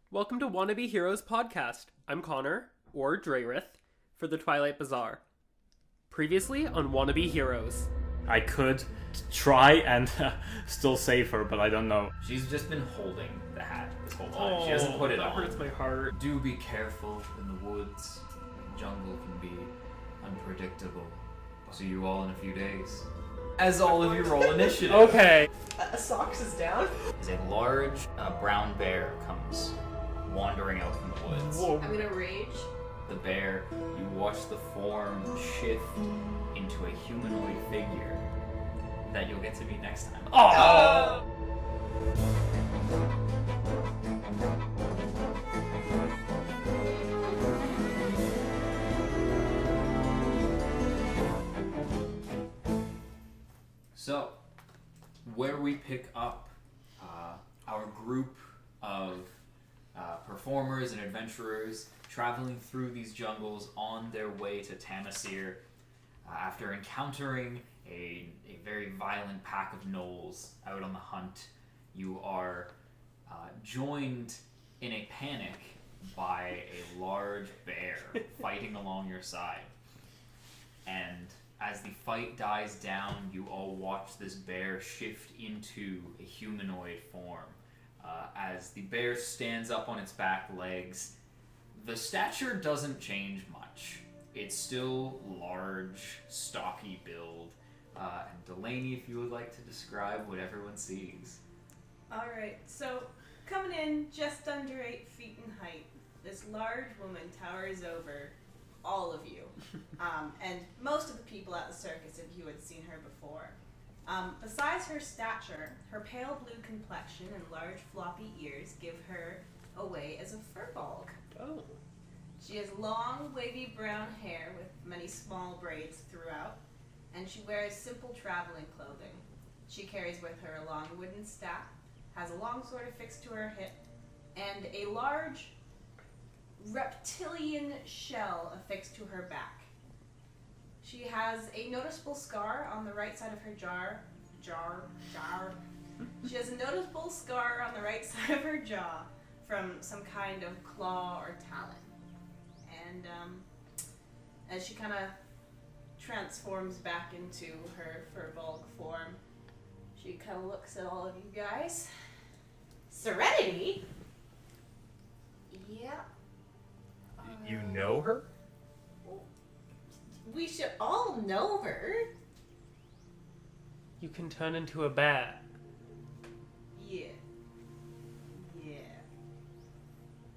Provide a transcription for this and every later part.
Welcome to Wannabe Heroes podcast. I'm Connor, or Drayrith, for the Twilight Bazaar. Previously on Wannabe Heroes. I could try and still save her, but I don't know. She's just been holding the hat this whole time. She hasn't put it that on. hurts my heart. Do be careful in the woods. The jungle can be unpredictable. See you all in a few days. As all of you roll initiative. Okay. Socks is down. As a large brown bear comes wandering out from the woods. Whoa. I'm gonna rage. The bear, you watch the form shift into a humanoid figure that you'll get to meet next time. Oh! So, where we pick up our group of performers and adventurers traveling through these jungles on their way to Tamasir after encountering a very violent pack of gnolls out on the hunt. You are joined in a panic by a large bear fighting along your side. And as the fight dies down, you all watch this bear shift into a humanoid form. As the bear stands up on its back legs, the stature doesn't change much. It's still large, stocky build. And Delaney, if you would like to describe what everyone sees. Alright, so coming in just under 8 feet in height, this large woman towers over all of you. And most of the people at the circus, if you had seen her before. Besides her stature, her pale blue complexion and large floppy ears give her away as a furbolg. Oh. She has long, wavy brown hair with many small braids throughout, and she wears simple traveling clothing. She carries with her a long wooden staff, has a long sword affixed to her hip, and a large reptilian shell affixed to her back. She has a noticeable scar on the right side of her She has a noticeable scar on the right side of her jaw from some kind of claw or talon. And as she kind of transforms back into her furbolg form, she kind of looks at all of you guys. Serenity? Yeah. You know her? We should all know her. You can turn into a bat. Yeah. Yeah.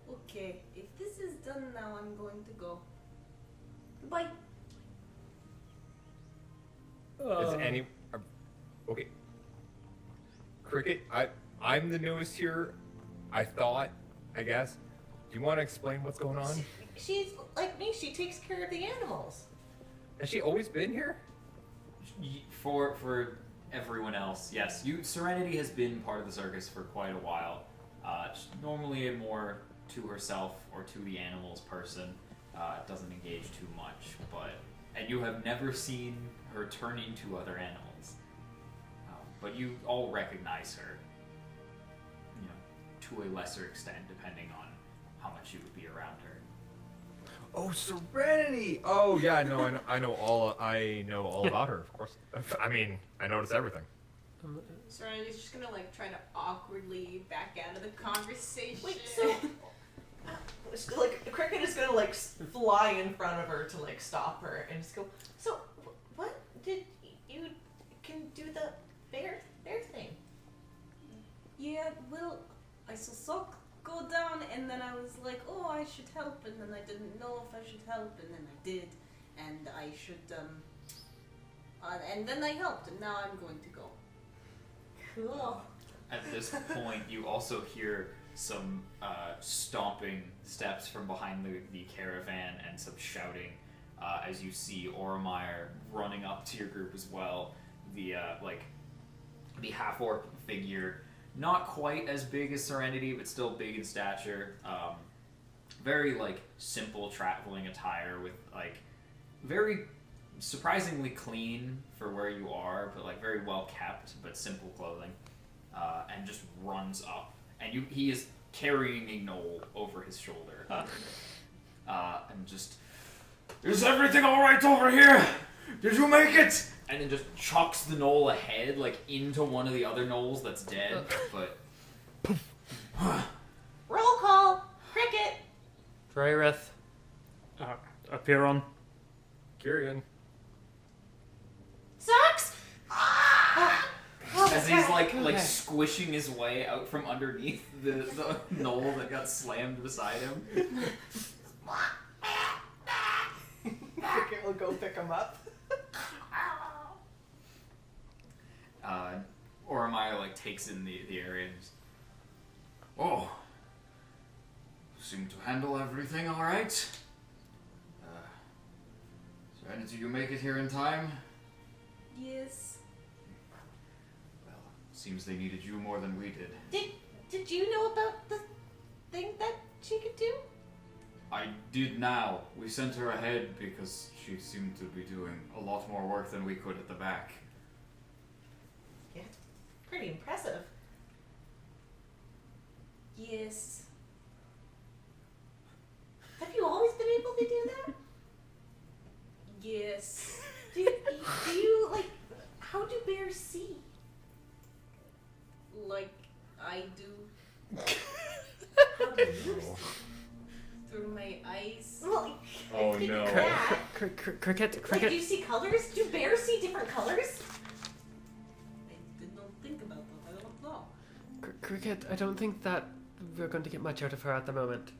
Okay, if this is done now, I'm going to go. Bye. Is any... Okay. Cricket, I'm the newest here. I guess. Do you want to explain what's going on? She's like me, she takes care of the animals. Has she always been here? For everyone else, yes. Serenity has been part of the circus for quite a while. She's normally a more to herself or to the animals person. Doesn't engage too much, and you have never seen her turn into other animals. But you all recognize her, to a lesser extent, depending on how much you would be around her. Oh, Serenity! Oh, yeah, no, I know all about her, of course. I mean, I notice everything. Serenity's just gonna try to awkwardly back out of the conversation. Wait, so Cricket is gonna fly in front of her to stop her and just go. So what did you can do the bear thing? Yeah, well, I saw go down, and then I was like, oh, I should help, and then I didn't know if I should help, and then I did, and I should, and then I helped, and now I'm going to go. Cool. At this point, you also hear some stomping steps from behind the caravan and some shouting as you see Oromire running up to your group as well. The half-orc figure, not quite as big as Serenity, but still big in stature. Very simple traveling attire with very surprisingly clean for where you are, but very well kept, but simple clothing. And just runs up, and he is carrying a knoll over his shoulder. And just, is everything alright over here? Did you make it? And then just chucks the knoll ahead, like, into one of the other knolls that's dead, but... Roll call. Cricket. Drayrith. Appear on. Kyrian. Sucks. As he's like squishing his way out from underneath the knoll that got slammed beside him. Cricket will go pick him up. Oromaya like takes in the area and just, oh, seem to handle everything all right. Serenity, you make it here in time? Yes. Well, seems they needed you more than we did. Did you know about the thing that she could do? I did now. We sent her ahead because she seemed to be doing a lot more work than we could at the back. Yeah. Pretty impressive. Yes. Have you always been able to do that? Yes. Do you like? How do bears see? Like I do. How do you see? Through my eyes. Well, Oh, I think no. that. Cricket. Like, do you see colors? Do bears see different colors? I did not think about that. I don't know. Cricket, I don't think that we're going to get much out of her at the moment.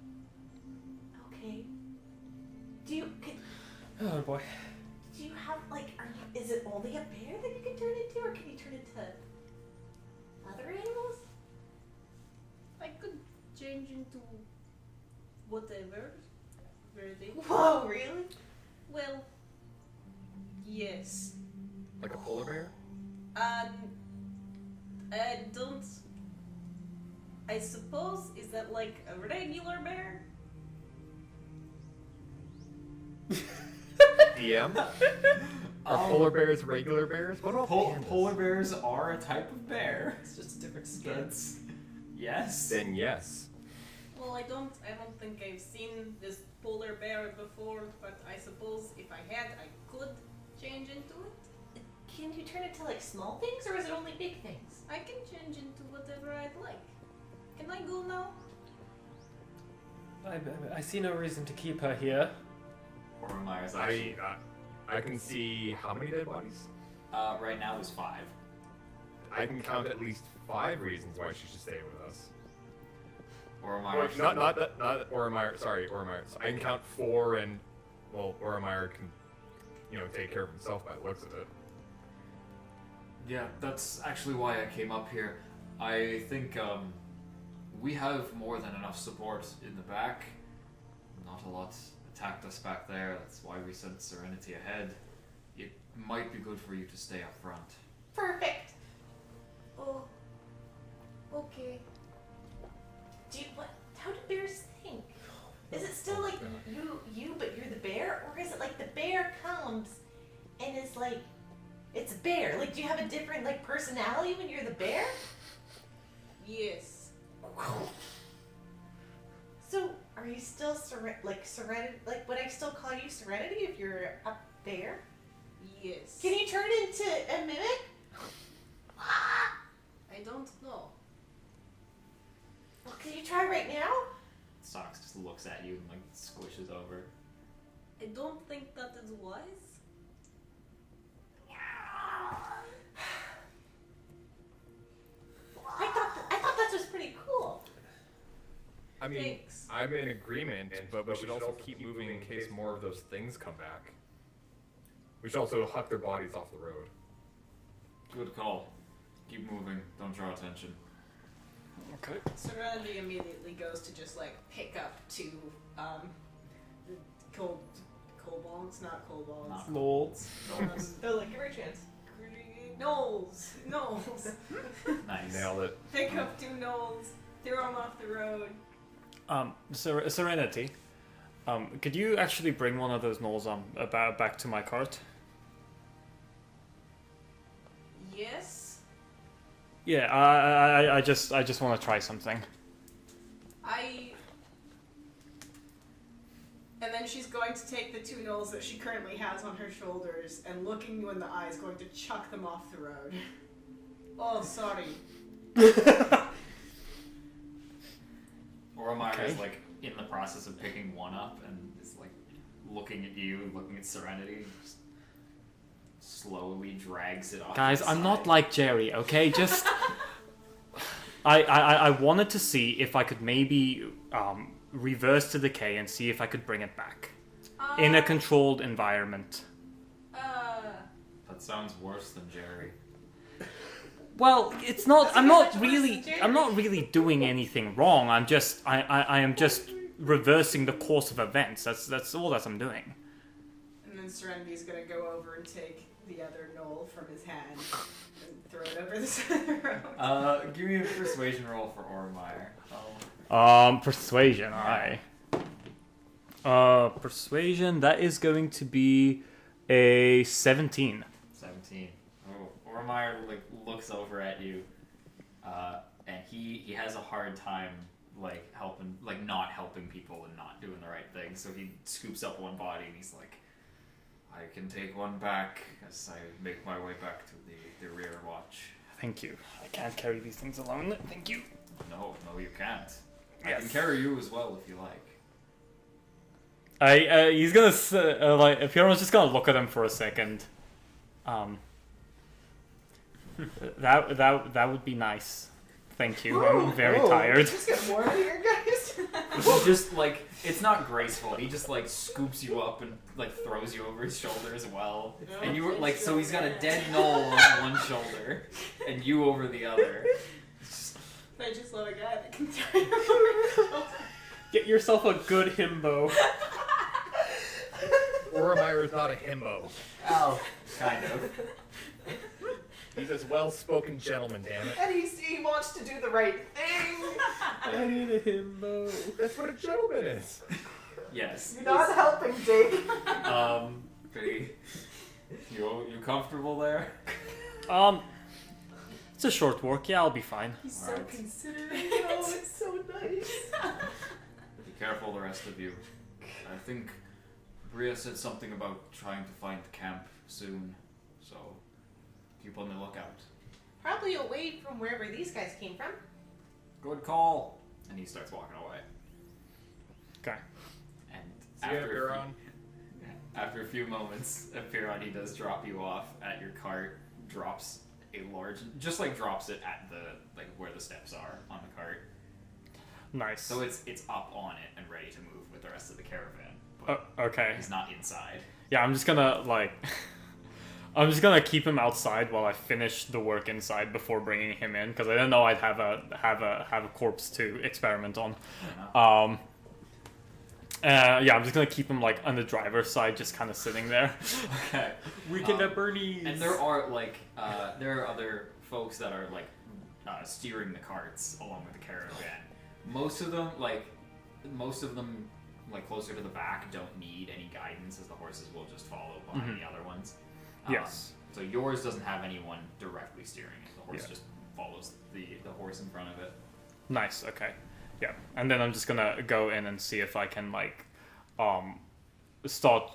Okay. Oh boy. Do you have like? Is it only a bear that you can turn into, or can you turn into other animals? I could change into whatever. Really. Whoa, really? Well, yes. Like a polar bear? I don't. I suppose, is that like a regular bear? DM? Are polar bears regular bears? What about pandas? Polar bears are a type of bear. It's just a different skin. That's yes. Then yes. Well, I don't think I've seen this polar bear before, but I suppose if I had, I could change into it. Can you turn it to like small things, or is it only big things? I can change into whatever I'd like. Can I go now? I see no reason to keep her here. Oromaya's actually I can see how many dead bodies? right now is 5. I can count at least 5 reasons why she should stay with us. Oromaya. Wait, not Oromire. Sorry, Oromire. So I can count 4, and well, Oromire can, take care of himself by the looks of it. Yeah, that's actually why I came up here. I think we have more than enough support in the back. Not a lot attacked us back there. That's why we sent Serenity ahead. It might be good for you to stay up front. Perfect. Oh. Okay. How do bears think? Is it still like you, but you're the bear, or is it like the bear comes and is like, it's a bear? Like, do you have a different like personality when you're the bear? Yes. So, are you still Serenity? Like, would I still call you Serenity if you're a bear? Yes. Can you turn into a mimic? I don't know. Well, can you try right now? Sox just looks at you and like squishes over. I don't think that is wise. I thought that was pretty cool. I mean, Thanks. I'm in agreement, but we should also keep moving in case more of those things come back. We should also huck their bodies off the road. Good call. Keep moving. Don't draw attention. Okay. Serenity immediately goes to just like pick up 2 kobolds, not kobolds. Not Lolds. They're like, give her a chance. Knolls. Nice. Nailed it. Pick up 2 knolls, throw them off the road. Serenity. Could you actually bring one of those gnolls back to my cart? Yes. Yeah, I just want to try something. And then she's going to take the 2 gnolls that she currently has on her shoulders and looking you in the eyes, going to chuck them off the road. Oh, sorry. Oromar is like in the process of picking one up and is like looking at you, looking at Serenity, and just slowly drags it off. Guys, to the I'm not side. like Jerry, okay? Just I wanted to see if I could maybe reverse the decay and see if I could bring it back in a controlled environment. That sounds worse than Jerry. Well, it's not. That's I'm very not much worse really. than Jerry. I'm not really doing anything wrong. I'm just. I am just reversing the course of events. That's all that I'm doing. And then Serenity's going to go over and take the other gnoll from his hand and throw it over the side of the road. Give me a persuasion roll for Oromar. Persuasion. Persuasion. That is going to be a 17. 17. Oh, Oromar like looks over at you, and he has a hard time like helping, like not helping people and not doing the right thing. So he scoops up one body and he's like, "I can take one back as I make my way back to the rear watch." Thank you. I can't carry these things alone. Thank you. No, you can't. I Yes. can carry you as well if you like. He's gonna like. Fiona's just gonna look at him for a second. That would be nice. Thank you. I'm very tired. Just get more out of here, guys. He just like, it's not graceful. He just like scoops you up and like throws you over his shoulder as well. And you were like, so he's got a dead knoll on one shoulder and you over the other. I just love a guy that can turn over. Get yourself a good himbo. Oromar is not a himbo. Oh, kind of. He's a well-spoken gentleman, damn it. And he wants to do the right thing. I need a himbo. That's what a gentleman is. Yes. You're not helping, Jake. Pretty. You comfortable there? It's a short walk. Yeah, I'll be fine. He's so Alright. considerate. Oh, it's so nice. Be careful, the rest of you. I think Bria said something about trying to find the camp soon, so keep on the lookout. Probably away from wherever these guys came from. Good call. And he starts walking away. Okay. And See ya, Piron. after a few moments, Piron, he does drop you off at your cart, drops a large, just like drops it at the, like where the steps are on the cart. Nice. So it's up on it and ready to move with the rest of the caravan. But Okay. he's not inside. Yeah, I'm just gonna like. I'm just gonna keep him outside while I finish the work inside before bringing him in, because I didn't know I'd have a corpse to experiment on. Yeah, I'm just gonna keep him like on the driver's side, just kind of sitting there. Okay. Weekend at Bernie's. And there are like there are other folks that are like steering the carts along with the caravan. Most of them like closer to the back don't need any guidance, as the horses will just follow behind the other ones. Yes. So yours doesn't have anyone directly steering it. The horse Yeah. just follows the horse in front of it. Nice. Okay. Yeah, and then I'm just gonna go in and see if I can like start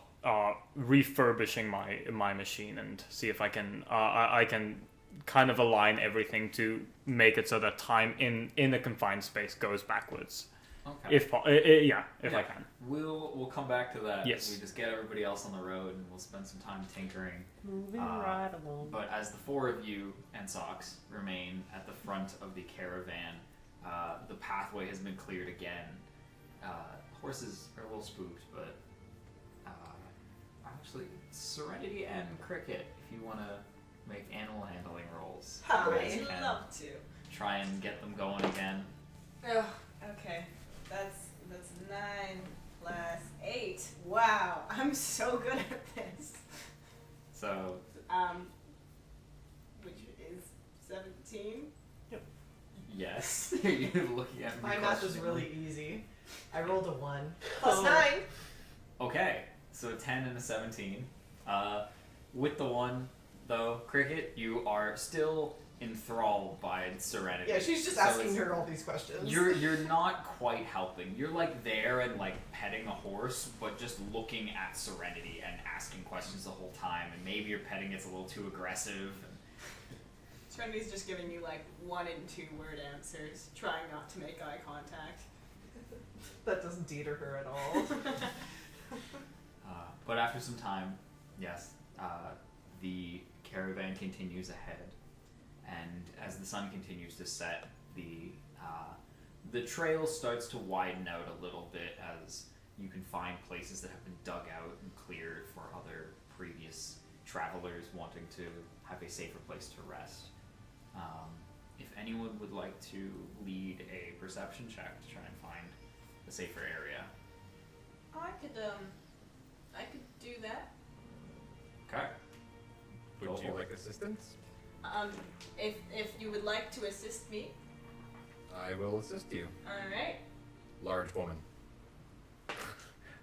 refurbishing my machine and see if I can I can kind of align everything to make it so that time in a confined space goes backwards. Okay. If I can. We'll come back to that. Yes. We just get everybody else on the road and we'll spend some time tinkering. Moving right along. But as the four of you and Socks remain at the front of the caravan, the pathway has been cleared again. Horses are a little spooked, but actually, Serenity and Cricket, if you want to make animal handling rolls, you guys I'd can love to. try and get them going again. Oh, okay. That's 9 plus 8. Wow, I'm so good at this. So, Which is 17. yes, you're looking at me. My math is questioningly. really easy. I rolled a 1. Plus 9. Okay, so a 10 and a 17. With the 1, though, Cricket, you are still enthralled by Serenity. Yeah, she's just So asking it's- her all these questions. You're not quite helping. You're like there and like petting a horse, but just looking at Serenity and asking questions the whole time. And maybe your petting gets a little too aggressive. Serenity's just giving you like 1 and 2 word answers, trying not to make eye contact. That doesn't deter her at all. But after some time, yes, the caravan continues ahead, and as the sun continues to set, the trail starts to widen out a little bit as you can find places that have been dug out and cleared for other previous travelers wanting to have a safer place to rest. If anyone would like to lead a perception check to try and find a safer area. Oh, I could do that. Okay. Would Go you for it. like assistance? If you would like to assist me, I will assist you. all right. Large woman.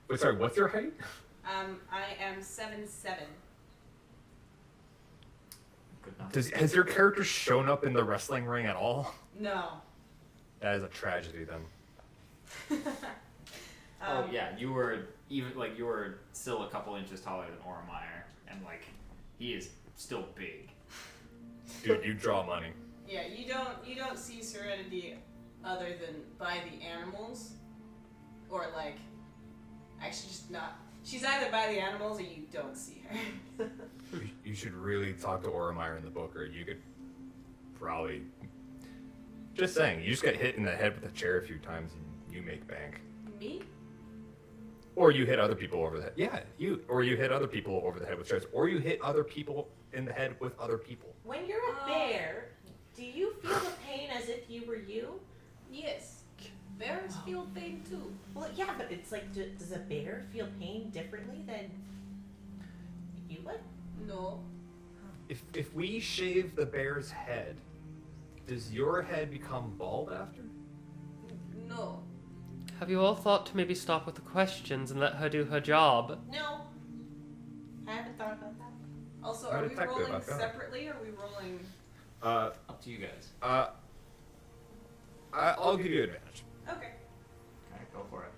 Wait, sorry, what's your height? I am 7'7". Good enough. Has your character shown up in the wrestling ring at all? No. That is a tragedy then. Oh yeah, you were still a couple inches taller than Ormeyer, and like he is still big. Dude, you draw money. Yeah, you don't see Serenity other than by the animals, or like, actually just not. She's either by the animals or you don't see her. You should really talk to Ormeyer in the book, or you could probably. Just saying, you just get hit in the head with a chair a few times and you make bank. Me? Or you hit other people over the head. Yeah, or you hit other people over the head with chairs. Or you hit other people in the head with other people. When you're a bear, do you feel the pain as if you were you? Yes. Bears feel pain too. Well, yeah, but it's like, does a bear feel pain differently than you would? No. If we shave the bear's head, does your head become bald after? No. Have you all thought to maybe stop with the questions and let her do her job? No. I haven't thought about that. Also, I'm are a we detective, rolling I've got it. separately or are we rolling... Up to you guys. I'll give you advantage. Okay. Okay, go for it.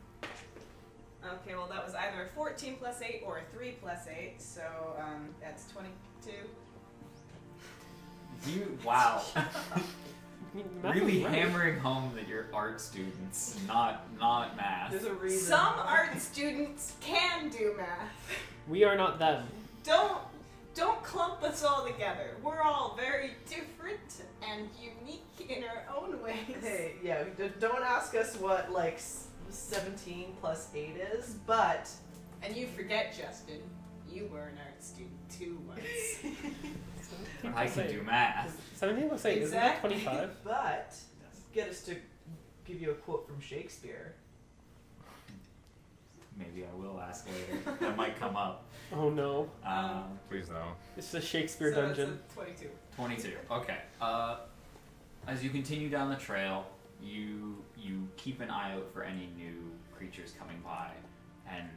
Okay, well that was either a 14 plus 8 or a 3 plus 8, so that's 22. Wow. Math Really is right. hammering home that you're art students, not math. There's a reason. Some art students can do math. We are not them. Don't clump us all together. We're all very different and unique in our own ways. Hey, yeah, don't ask us what, like, 17 plus 8 is, but... And you forget, Justin, you were an art student too once. I can do math. 17 plus 8, isn't that 25? But, get us to give you a quote from Shakespeare. Maybe I will ask later. That might come up. Oh no. Please no. It's the Shakespeare So dungeon. it's a 22. 22. Okay. As you continue down the trail, you keep an eye out for any new creatures coming by, and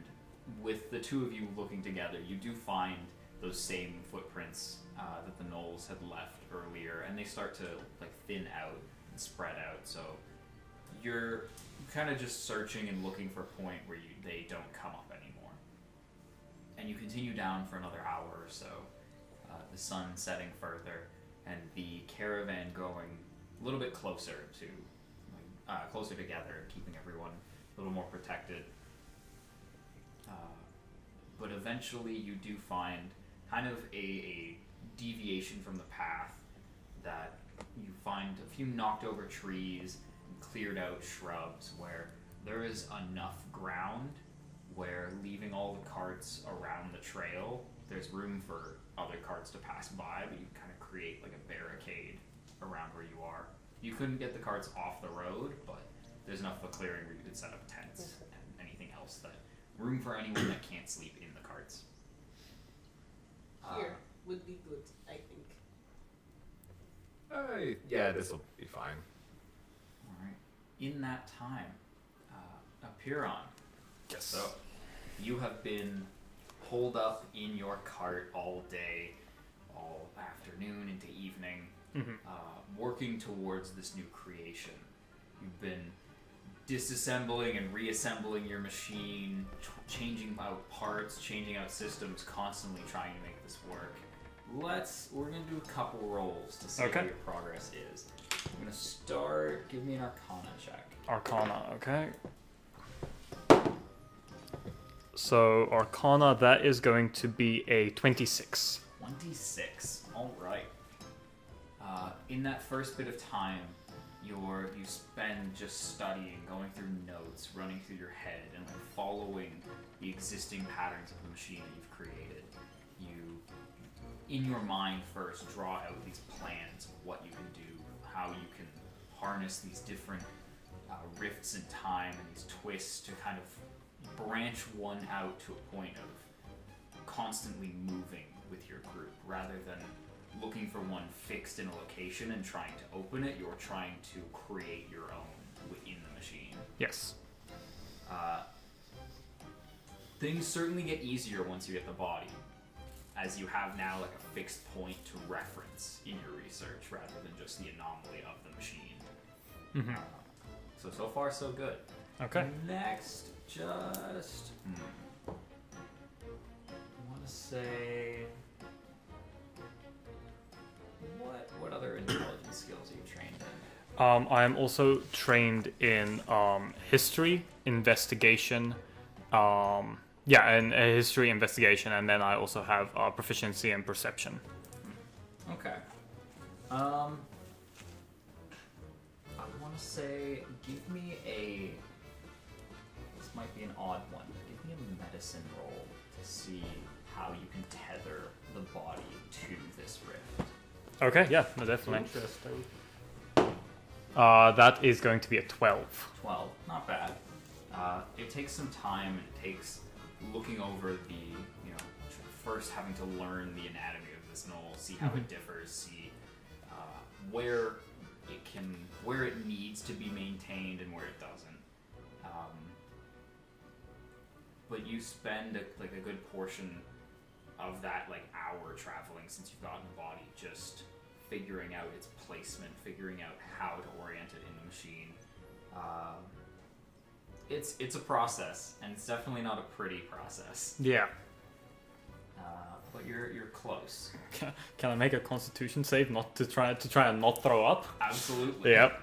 with the two of you looking together, you do find those same footprints that the gnolls had left earlier, and they start to like thin out and spread out. So you're kind of just searching and looking for a point where they don't come up anymore. And you continue down for another hour or so, the sun setting further, and the caravan going a little bit closer together, keeping everyone a little more protected. But eventually you do find kind of a deviation from the path, that you find a few knocked over trees and cleared out shrubs where there is enough ground where, leaving all the carts around the trail, there's room for other carts to pass by, but you kind of create like a barricade around where you are. You couldn't get the carts off the road, but there's enough of a clearing where you could set up tents and anything else, that room for anyone that can't sleep in the carts. Here would be good, I think. Yeah, this will be fine. Alright. In that time, Apiron. Yes. So, you have been holed up in your cart all day, all afternoon into evening. working towards this new creation. You've been disassembling and reassembling your machine, changing out parts, changing out systems, constantly trying to make this work. We're gonna do a couple rolls to see how your progress is. I'm gonna start. Give me an Arcana check. Arcana, okay. So Arcana, that is going to be a 26. 26. All right. In that first bit of time, you spend just studying, going through notes, running through your head, and like following the existing patterns of the machine that you've created. You, in your mind, first draw out these plans of what you can do, how you can harness these different rifts in time and these twists to kind of branch one out to a point of constantly moving with your group, rather than looking for one fixed in a location and trying to open it. You're trying to create your own within the machine. Yes. Things certainly get easier once you get the body, as you have now like a fixed point to reference in your research rather than just the anomaly of the machine. So far so good. Okay. Next, just I want to say, what other intelligence skills are you trained in? I am also trained in history, investigation, and history, investigation, and then I also have proficiency in perception. Okay. I want to say, give me this might be an odd one, give me a medicine roll to see how you can tether the body to this rift. Okay, yeah, no, definitely. Interesting. That is going to be a 12. 12, not bad. It takes some time, and it takes looking over first having to learn the anatomy of this knoll, see how it differs, see where it needs to be maintained and where it doesn't. But you spend a good portion of that hour traveling since you've gotten the body, just figuring out its placement, figuring out how to orient it in the machine. It's a process, and it's definitely not a pretty process. Yeah. But you're close. Can I make a Constitution save not to try and not throw up? Absolutely. Yep.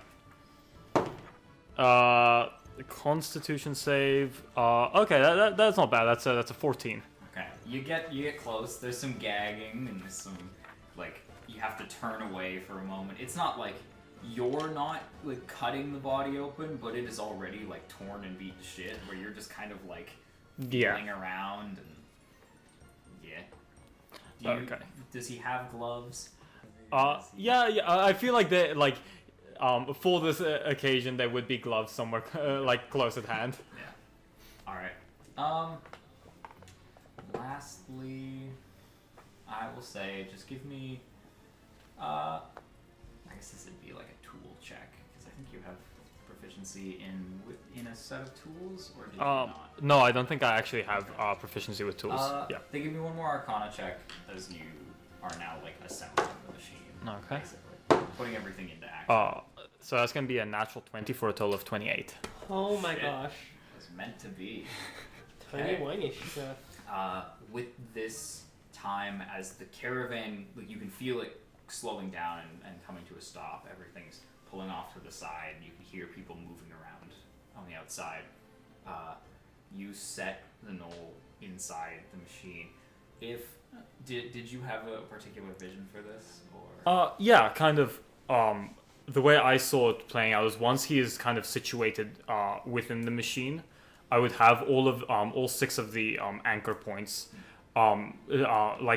Constitution save. Okay, that's not bad. That's a 14. Okay, you get close. There's some gagging and there's some you have to turn away for a moment. It's not like you're not cutting the body open, but it is already torn and beat to shit. Where you're just kind of feeling around and Okay. Does he have gloves? Yeah. I feel like they for this occasion there would be gloves somewhere close at hand. Yeah. All right. Lastly, I will say, just give me. I guess this would be a tool check, because I think you have proficiency in a set of tools, or did you not? No, I don't think I actually have proficiency with tools. Yeah. They give me one more Arcana check as you are now assembling the machine. Okay. Basically, putting everything into action. So that's gonna be a natural 20 for a total of 28. Oh my gosh. It was meant to be. Tiny whiny stuff. With this time, as the caravan, you can feel it slowing down and coming to a stop. Everything's pulling off to the side, and you can hear people moving around on the outside. You set the knoll inside the machine. Did you have a particular vision for this, or? Yeah, kind of. The way I saw it playing out is once he is kind of situated within the machine, I would have all 6 of the anchor points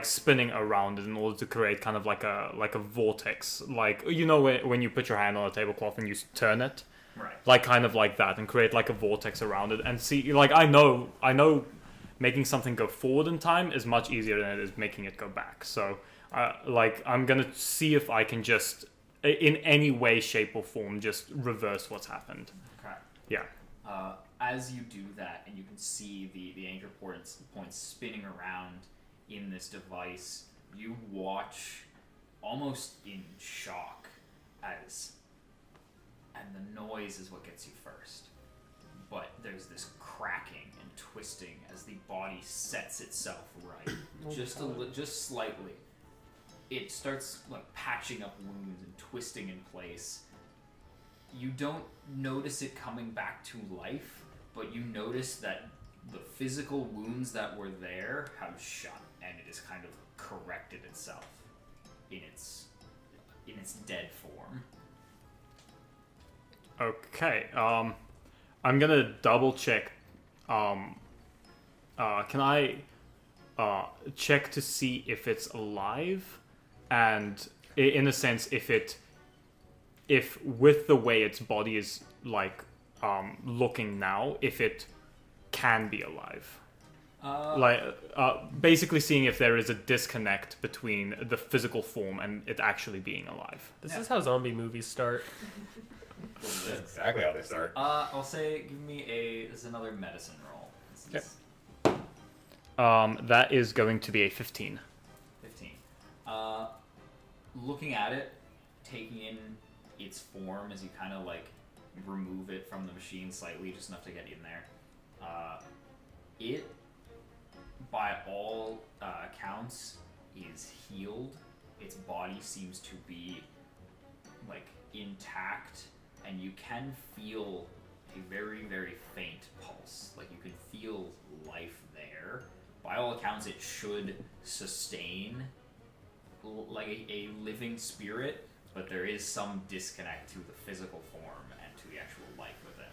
spinning around it in order to create kind of like a vortex, when you put your hand on a tablecloth and you turn it, right? Kind of like that, and create a vortex around it, and see I know making something go forward in time is much easier than it is making it go back. So I'm gonna see if I can just in any way, shape, or form just reverse what's happened. Okay. Yeah. As you do that, and you can see the anchor points spinning around in this device, you watch almost in shock and the noise is what gets you first. But there's this cracking and twisting as the body sets itself right, just slightly. It starts like patching up wounds and twisting in place. You don't notice it coming back to life, but you notice that the physical wounds that were there have shut, and it has kind of corrected itself in its dead form. Okay. I'm gonna double check. Can I check to see if it's alive, and in a sense, if with the way its body is like looking now, if it can be alive? Basically seeing if there is a disconnect between the physical form and it actually being alive. This is how zombie movies start. That's exactly how they start. I'll say, give me this is another medicine roll. That is going to be a 15. 15. Looking at it, taking in its form as you kind of like remove it from the machine slightly, just enough to get in there. It, by all accounts, is healed. Its body seems to be like intact, and you can feel a very, very faint pulse. Like you can feel life there. By all accounts, it should sustain like a living spirit, but there is some disconnect to the physical form and to the actual life within.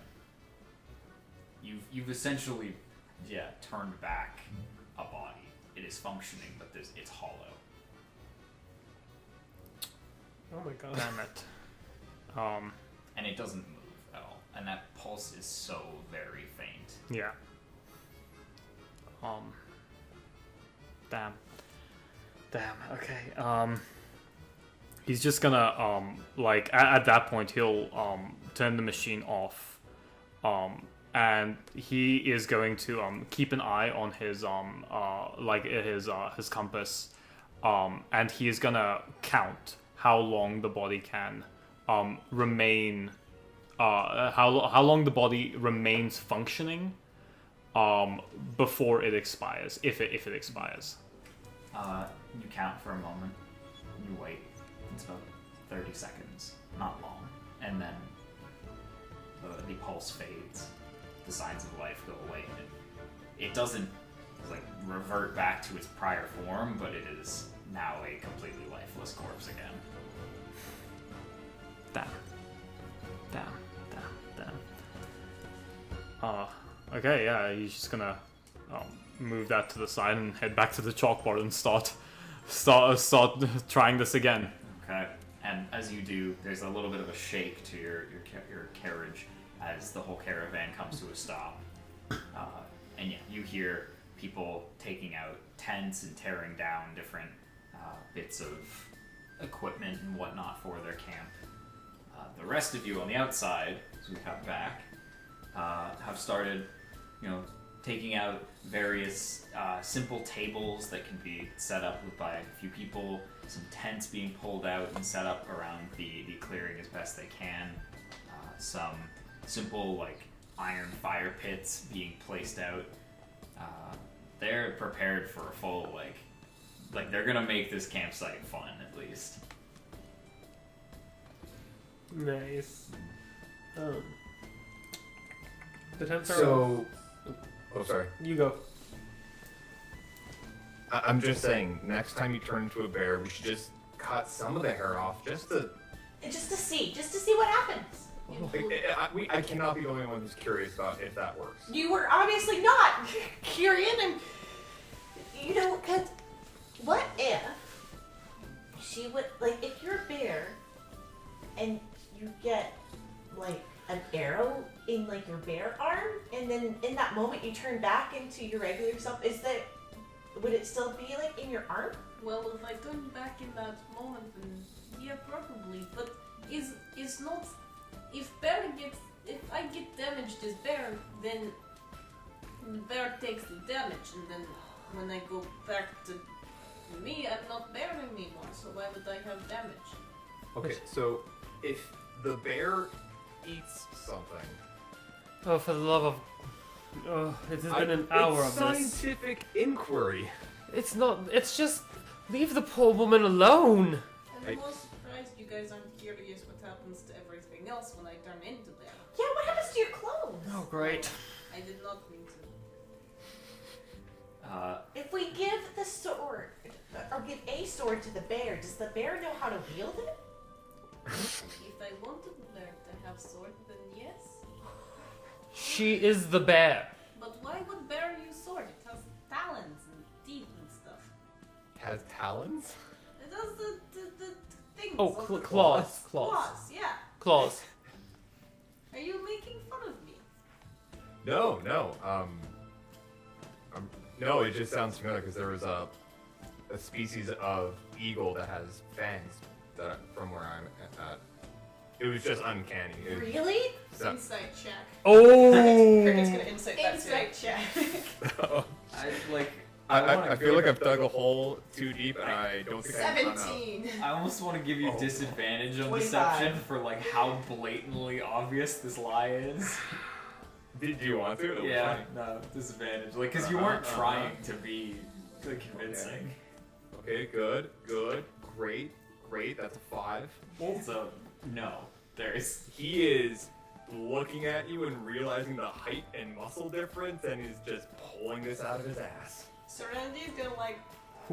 You've essentially, turned back a body. It is functioning, but it's hollow. Oh my god. Damn it. And it doesn't move at all. And that pulse is so very faint. Yeah. Damn. Okay. He's just gonna like at that point he'll turn the machine off. And he is going to keep an eye on his his compass. And he is gonna count how long the body can remain how long the body remains functioning before it expires, if it expires. You count for a moment. You wait. It's about 30 seconds, not long, and then the pulse fades. The signs of life go away. It doesn't like revert back to its prior form, but it is now a completely lifeless corpse again. Damn. Okay, yeah, he's just gonna move that to the side and head back to the chalkboard and start trying this again. Okay, and as you do, there's a little bit of a shake to your carriage as the whole caravan comes to a stop. And yeah, you hear people taking out tents and tearing down different bits of equipment and whatnot for their camp. The rest of you on the outside, as we come back, have started, taking out various simple tables that can be set up by a few people, some tents being pulled out and set up around the clearing as best they can, some simple like iron fire pits being placed out. They're prepared for a full like they're gonna make this campsite fun at least. Nice. The tents are. So, sorry. You go. I'm just saying, next time you turn into a bear, we should just cut some of the hair off, just to see what happens. I cannot be the only one who's curious about if that works. You were obviously not, Kyrian, and cause what if she would if you're a bear and you get an arrow in your bear arm, and then in that moment you turn back into your regular self, would it still be in your arm? Well, if I turn back in that moment, then yeah, probably. But is not if I get damaged as bear, then the bear takes the damage, and then when I go back to to me, I'm not bearing anymore, so why would I have damage? Okay, so if the bear eats something, Oh, for the love of... Oh, it has been an hour it's of this. scientific inquiry. It's not... It's just... Leave the poor woman alone! I'm Hey. most surprised you guys aren't curious what happens to everything else when I turn into them. Yeah, what happens to your clothes? Oh, great. I did not mean to. If we give the sword, or give a sword to the bear, does the bear know how to wield it? If I wanted the bear to have sword, then yes. She is the bear. But why would bear use sword? It has talons and teeth and stuff. Has talons? It does the things. Oh, of the- claws. Claws. Claws, yeah. Claws. Are you making fun of me? No. No, it just sounds familiar because there was a species of eagle that has fangs that from where I'm at. It was just uncanny. Really? So- Insight check. Oh! Cricket's gonna insight that too. Insight check. I feel like I've dug a hole too deep and I don't think I can come out. 17. I almost want to give you Oh. disadvantage on 25. deception for like how blatantly obvious this lie is. Did you want to? It was Yeah, funny. no, disadvantage. Like, because you Uh-huh, weren't uh-huh. trying to be convincing. Okay, good, great. That's a 5. So, no, there's. He is looking at you and realizing the height and muscle difference and is just pulling this out of his ass. Serenity is gonna like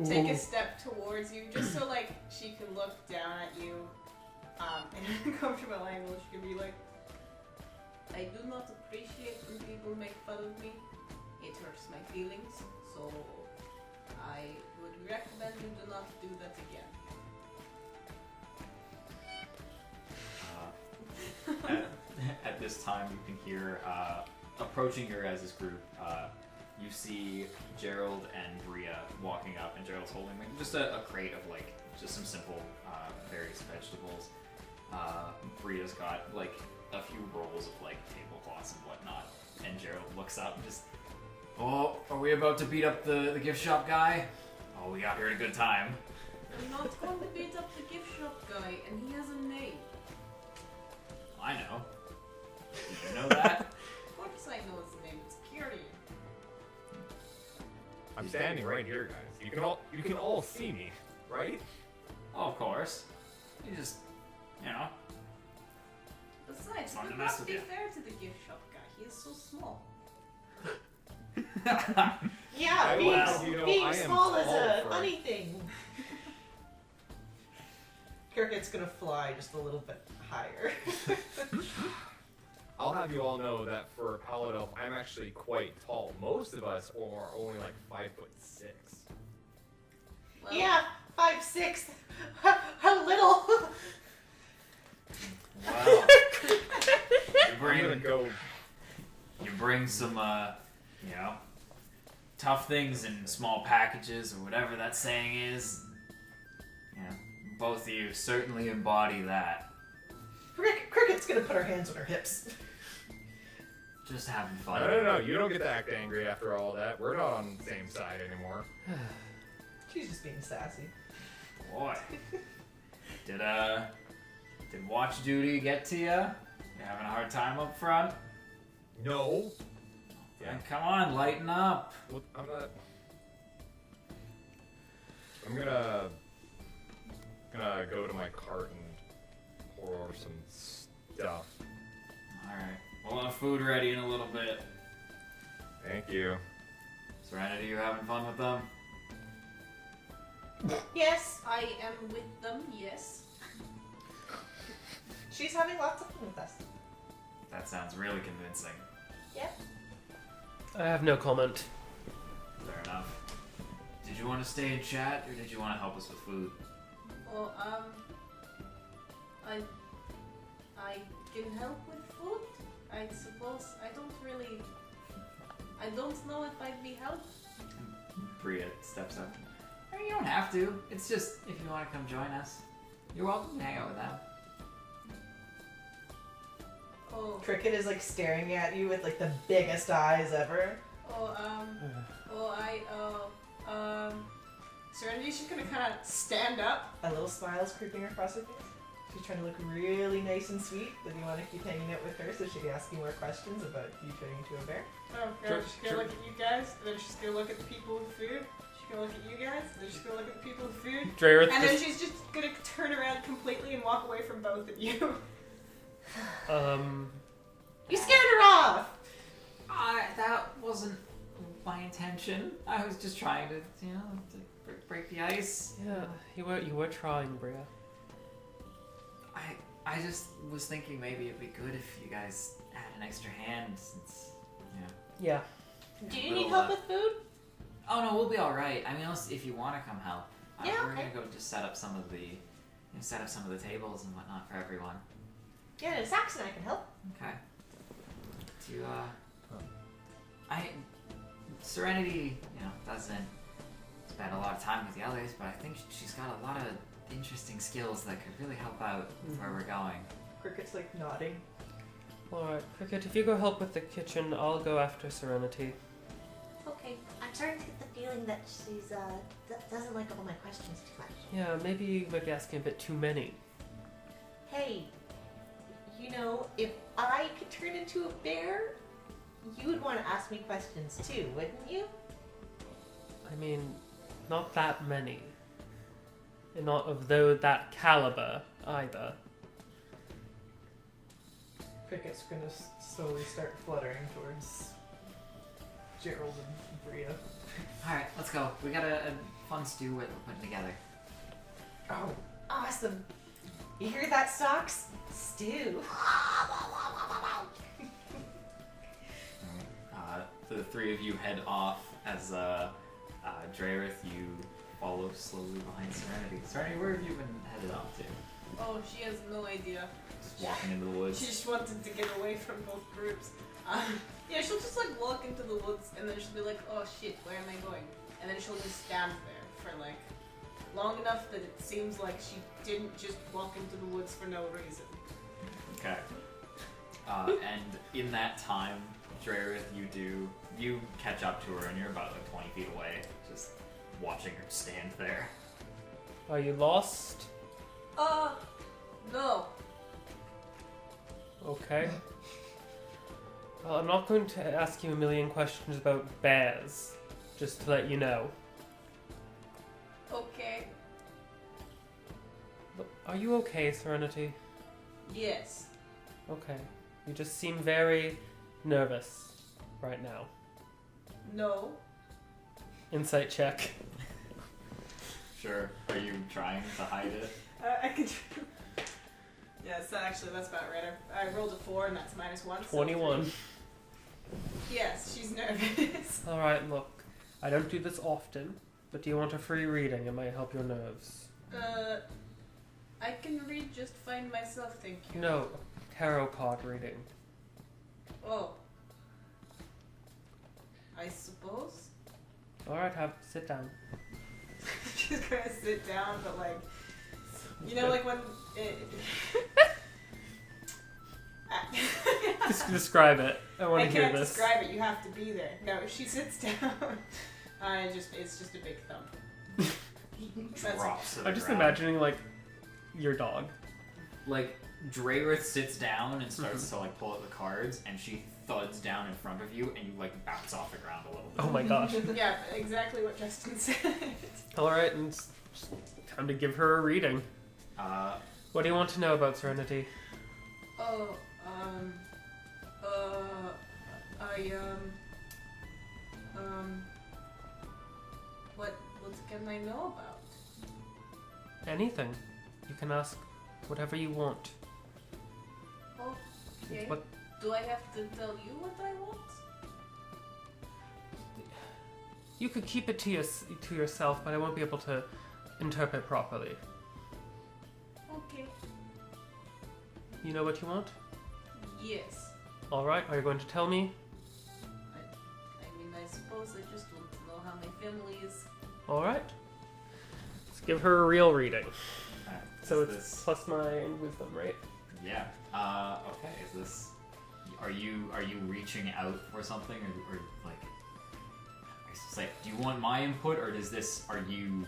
take a step towards you just so like she can look down at you in a comfortable angle. She can be like, I do not appreciate when people make fun of me. It hurts my feelings, so I would recommend you do not do that again. At this time, you can hear approaching your guys' group. You see Gerald and Bria walking up, and Gerald's holding like just a crate of like just some simple various vegetables. Bria's got like a few rolls of like tablecloths and whatnot, and Gerald looks up and just, oh, are we about to beat up the gift shop guy? Oh, we got here at a good time. I'm not going to beat up the gift shop guy, and he has a name. I know. Did you know that? Of course I know his name. It's Kyrian. I'm standing right here, guys. You can all see me, right? Oh, of course. You just, you know. Besides, Fun it to would mess not with be you. fair to the gift shop guy. He is so small. Yeah, Well, you know, being I am small is tall a for- funny thing. Cricket's gonna fly just a little bit higher. I'll have you all know that for a Paladin elf, I'm actually quite tall. Most of us are only like 5'6". Well, Yeah, 5'6". How little? Well, you I'm gonna bring, go. you bring some, you know, tough things in small packages or whatever that saying is. You know, both of you certainly embody that. Cricket's gonna put her hands on her hips. Just having fun. No. You don't get to act angry after all that. We're not on the same side anymore. She's just being sassy. Boy. Did watch duty get to you? You having a hard time up front? No. Then come on, lighten up. Well, I'm gonna go to my cart and pour over some stuff. Alright. We'll have food ready in a little bit. Thank you. Serenity, you having fun with them? Yes, I am with them, yes. She's having lots of fun with us. That sounds really convincing. Yep. I have no comment. Fair enough. Did you want to stay and chat, or did you want to help us with food? Well, I can help with food. I suppose I don't know if I'd be helped. Bria steps up. I mean, you don't have to. It's just if you want to come join us, you're welcome to hang out with them. Oh, Cricket is like staring at you with like the biggest eyes ever. Serenity's just gonna kind of stand up. A little smile's creeping across her face. She's trying to look really nice and sweet. Then you want to keep hanging out with her so she can ask you more questions about you turning into a bear. Oh, God, she's gonna look at you guys, and then she's gonna look at the people with food. She's gonna look at you guys, and then she's gonna look at the people with food. Dreyerth And then just, she's just gonna turn around completely and walk away from both of you. You scared her off! That wasn't my intention. I was just trying to, you know, to break the ice. yeah, you were trying, Bria. I just was thinking maybe it'd be good if you guys had an extra hand since, Yeah. Do you need help with food? Oh no, we'll be all right. I mean, if you want to come help, Yeah, we're okay. gonna go just set up some of the tables and whatnot for everyone. Yeah, no, Saxon, I can help. Okay. Serenity, doesn't spend a lot of time with the others, but I think she's got a lot of interesting skills that could really help out with where we're going. Cricket's like nodding. Alright, Cricket, if you go help with the kitchen, I'll go after Serenity. Okay, I'm starting to get the feeling that she's doesn't like all my questions too much. Yeah, maybe you might be asking a bit too many. Hey, you know, if I could turn into a bear, you would want to ask me questions too, wouldn't you? I mean, not that many. And not of that caliber, either. Cricket's gonna slowly start fluttering towards Gerald and Bria. Alright, let's go. We got a fun stew we're putting together. Oh, awesome! You hear that, Socks? Stew. The three of you head off as Dreyerth, you follow slowly behind Serenity. Serenity, where have you been headed off to? Oh, she has no idea. Just walking into the woods. She just wanted to get away from both groups. Yeah, she'll just like walk into the woods and then she'll be like, oh shit, where am I going? And then she'll just stand there for like long enough that it seems like she didn't just walk into the woods for no reason. Okay. And in that time, Dreyerith, you catch up to her and you're about like 20 feet away, just watching her stand there. Are you lost? No. Okay. Well, I'm not going to ask you a million questions about bears, just to let you know. Okay. But are you okay, Serenity? Yes. Okay. You just seem very nervous right now. No. Insight check. Sure. Are you trying to hide it? I could. Yes, actually, that's about right. I rolled a 4 and that's -1. So 21. yes, she's nervous. Alright, look. I don't do this often, but do you want a free reading? It might help your nerves. I can read just fine myself, thank you. No, tarot card reading. Oh. I suppose. Alright, sit down. She's gonna sit down, but like, you know, like when it. Just describe it. I want I to hear can't this. describe it. You have to be there. No, she sits down. It's just a big thump. That's- Drops. to the I'm just ground. imagining, like, your dog. Like Dreyerith sits down and starts to like pull out the cards, and she thuds down in front of you, and you like bounce off the ground a little bit. Oh my gosh. Yeah, exactly what Justin said. Alright, and it's time to give her a reading. What do you want to know about Serenity? Oh, what can I know about? Anything. You can ask whatever you want. Okay. What? Do I have to tell you what I want? You could keep it to yourself, but I won't be able to interpret properly. Okay. You know what you want? Yes. Alright, are you going to tell me? I mean, I suppose I just want to know how my family is. Alright. Let's give her a real reading. Alright, So is it's this, plus my wisdom, right? yeah. Okay. Is this? Are you reaching out for something, or like? It's like, do you want my input, or does this? Are you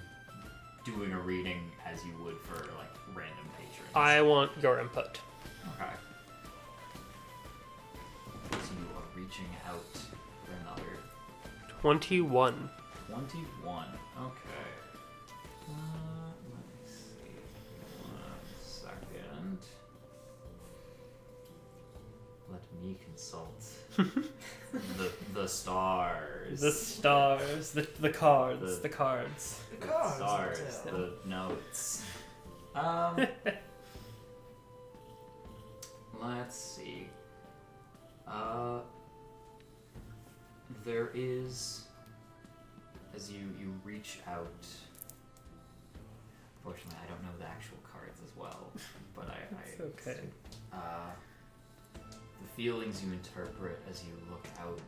doing a reading as you would for like random patrons. I want your input. Okay. So you are reaching out for another 21. 21. Okay. Let me see. 1 second. Let me consult the stars. The stars, the cards, the cards. The The cards. stars, the notes. Let's see. There is, as you reach out. Fortunately, I don't know the actual cards as well, but It's okay. The feelings you interpret as you look out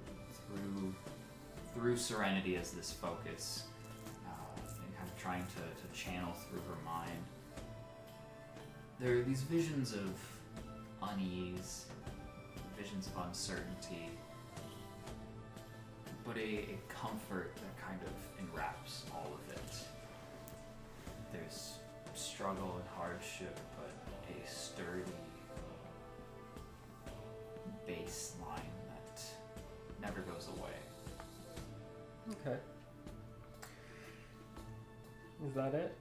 through Serenity as this focus, and kind of trying to channel through her mind. There are these visions of unease, visions of uncertainty, but a comfort that kind of enwraps all of it. There's struggle and hardship, but a sturdy baseline that never goes away. Okay. Is that it?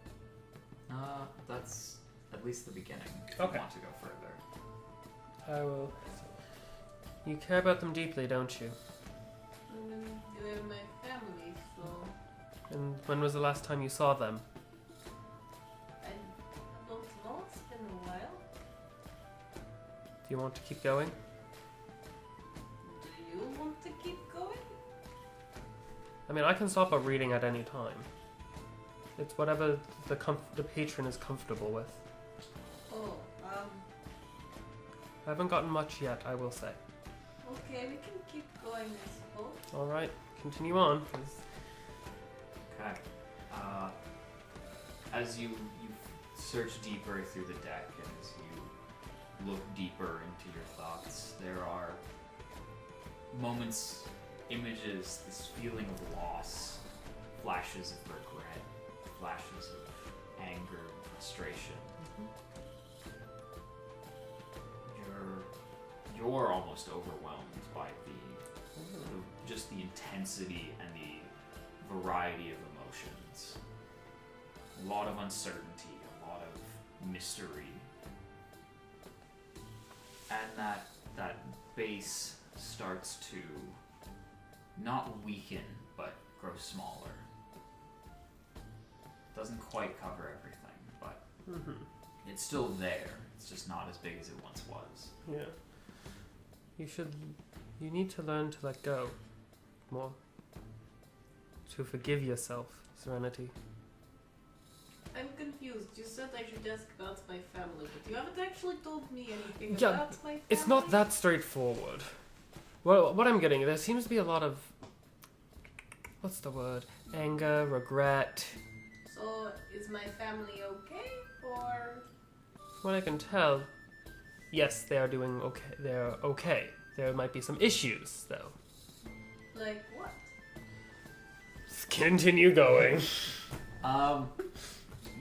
That's at least the beginning. If Okay. you want to go further. I will. You care about them deeply, don't you? They're my family, so And when was the last time you saw them? I don't know. It's been a while. Do you want to keep going? Do you want to keep going? I mean, I can stop a reading at any time. It's whatever the patron is comfortable with. Oh, I haven't gotten much yet, I will say. okay, we can keep going, I suppose. All right, continue on. 'Cause Okay. As you search deeper through the deck and as you look deeper into your thoughts, there are moments, images, this feeling of loss, flashes of regret, flashes of anger and frustration. You're almost overwhelmed by just the intensity and the variety of emotions. A lot of uncertainty, a lot of mystery. And that base starts to not weaken, but grow smaller. Doesn't quite cover everything, but it's still there. It's just not as big as it once was. yeah, you need to learn to let go more. To forgive yourself, Serenity. I'm confused. You said I should ask about my family, but you haven't actually told me anything Yeah, about my family. It's not that straightforward. Well, what I'm getting, there seems to be a lot of, what's the word? Anger, regret. So, is my family okay, or From what I can tell, yes, they are doing okay. They're okay. There might be some issues, though. like what? Continue going.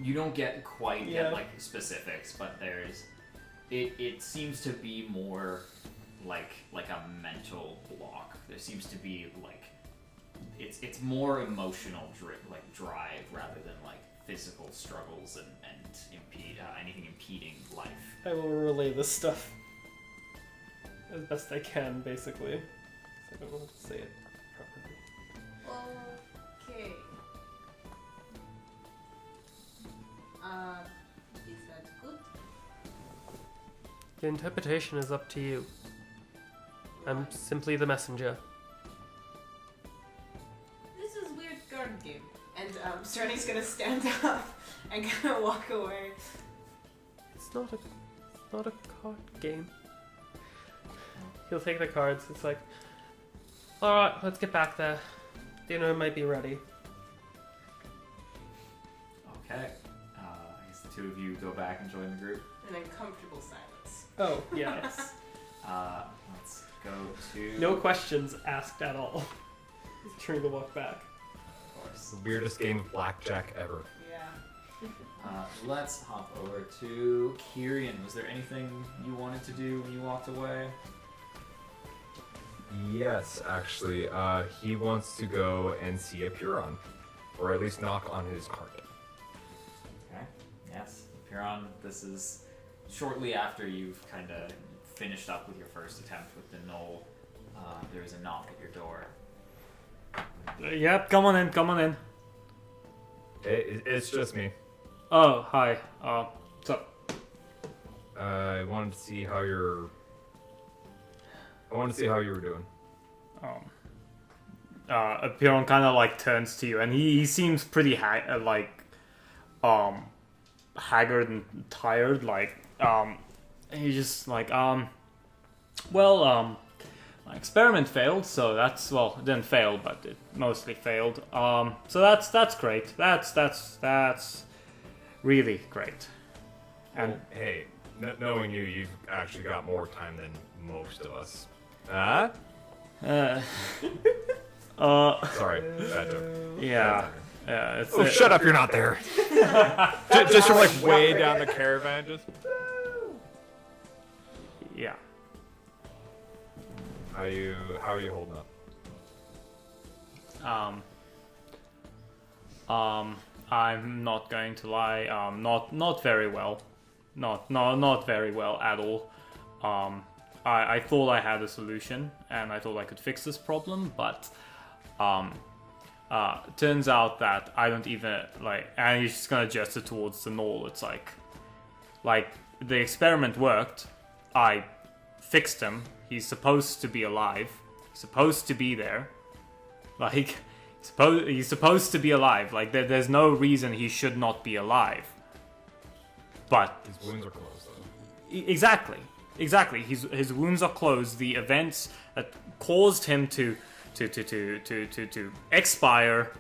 You don't get quite Yeah. at like specifics, but there's it seems to be more like a mental block. There seems to be like it's more emotional drive rather than like physical struggles and anything impeding life. I will relay this stuff as best I can, basically. I don't know how to say it properly. Okay. Is that good? The interpretation is up to you. I'm simply the messenger. This is weird card game. And Sterling's gonna stand up and kind of walk away. It's not a card game. He'll take the cards. It's like, all right, let's get back there. Dinner might be ready. Okay. I guess the two of you go back and join the group. An uncomfortable silence. Oh yes. Let's go to No questions asked at all. Just turning to walk back. Of course. The weirdest game of blackjack ever. Yeah. Let's hop over to Kyrian. Was there anything you wanted to do when you walked away? Yes, actually, he wants to go and see a Puron, or at least knock on his cart. Okay. Yes. Piran, this is shortly after you've kind of finished up with your first attempt with the knoll. There's a knock at your door. Yep, come on in. It's just me. Oh, hi. What's up? I wanted to see how you were doing. Piron kind of like turns to you, and he seems pretty haggard and tired. Like, he's just like, well, my experiment failed, so that's, well, it didn't fail, but it mostly failed. So that's great. That's really great. And Well, hey, knowing you, you've actually got more time than most of us. Huh? Sorry, bad joke. yeah, it's. Oh, shut up! You're not there. just from like way down the caravan, just. Yeah. How are you holding up? I'm not going to lie. Not very well. Not very well at all. I thought I had a solution, and I thought I could fix this problem, but turns out that I don't even like. And he's just gonna gesture towards the knoll. It's like the experiment worked. I fixed him. He's supposed to be alive. He's supposed to be there. Like, he's supposed to be alive. Like, there's no reason he should not be alive. But His wounds are closed, though. Exactly. His wounds are closed. The events that caused him to expire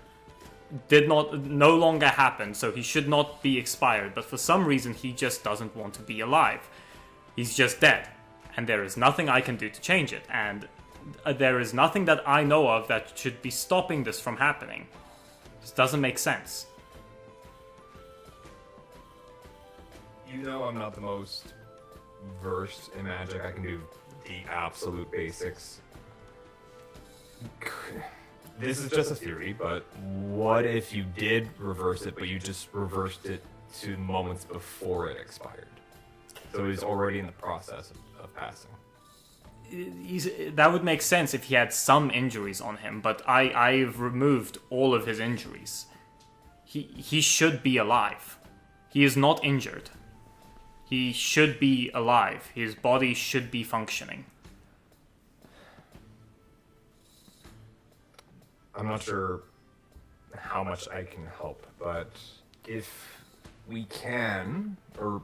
no longer happen. So he should not be expired. But for some reason, he just doesn't want to be alive. He's just dead, and there is nothing I can do to change it. And there is nothing that I know of that should be stopping this from happening. This doesn't make sense. You know I'm not the most versed in magic. I can do the absolute basics. This is just a theory, but what if you did reverse it, but you just reversed it to moments before it expired? So he's already in the process of passing. That would make sense if he had some injuries on him, but I've removed all of his injuries. He should be alive. He is not injured. He should be alive. His body should be functioning. I'm not sure how much I can help, but if we can, or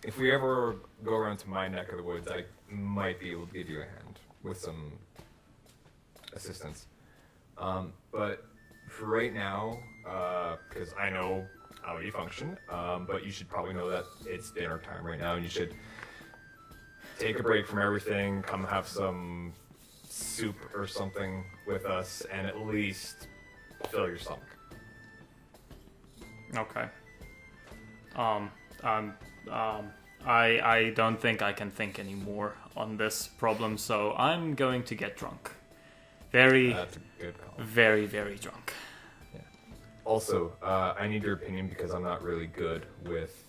if we ever go around to my neck of the woods, I might be able to give you a hand with some assistance. But for right now, because I know how you function, but you should probably know that it's dinner time right now, and you should take a break from everything, come have some soup or something with us, and at least fill your stomach. Okay. I don't think I can think anymore on this problem, so I'm going to get drunk. That's a good call. Very, very drunk. Yeah. Also, I need your opinion because I'm not really good with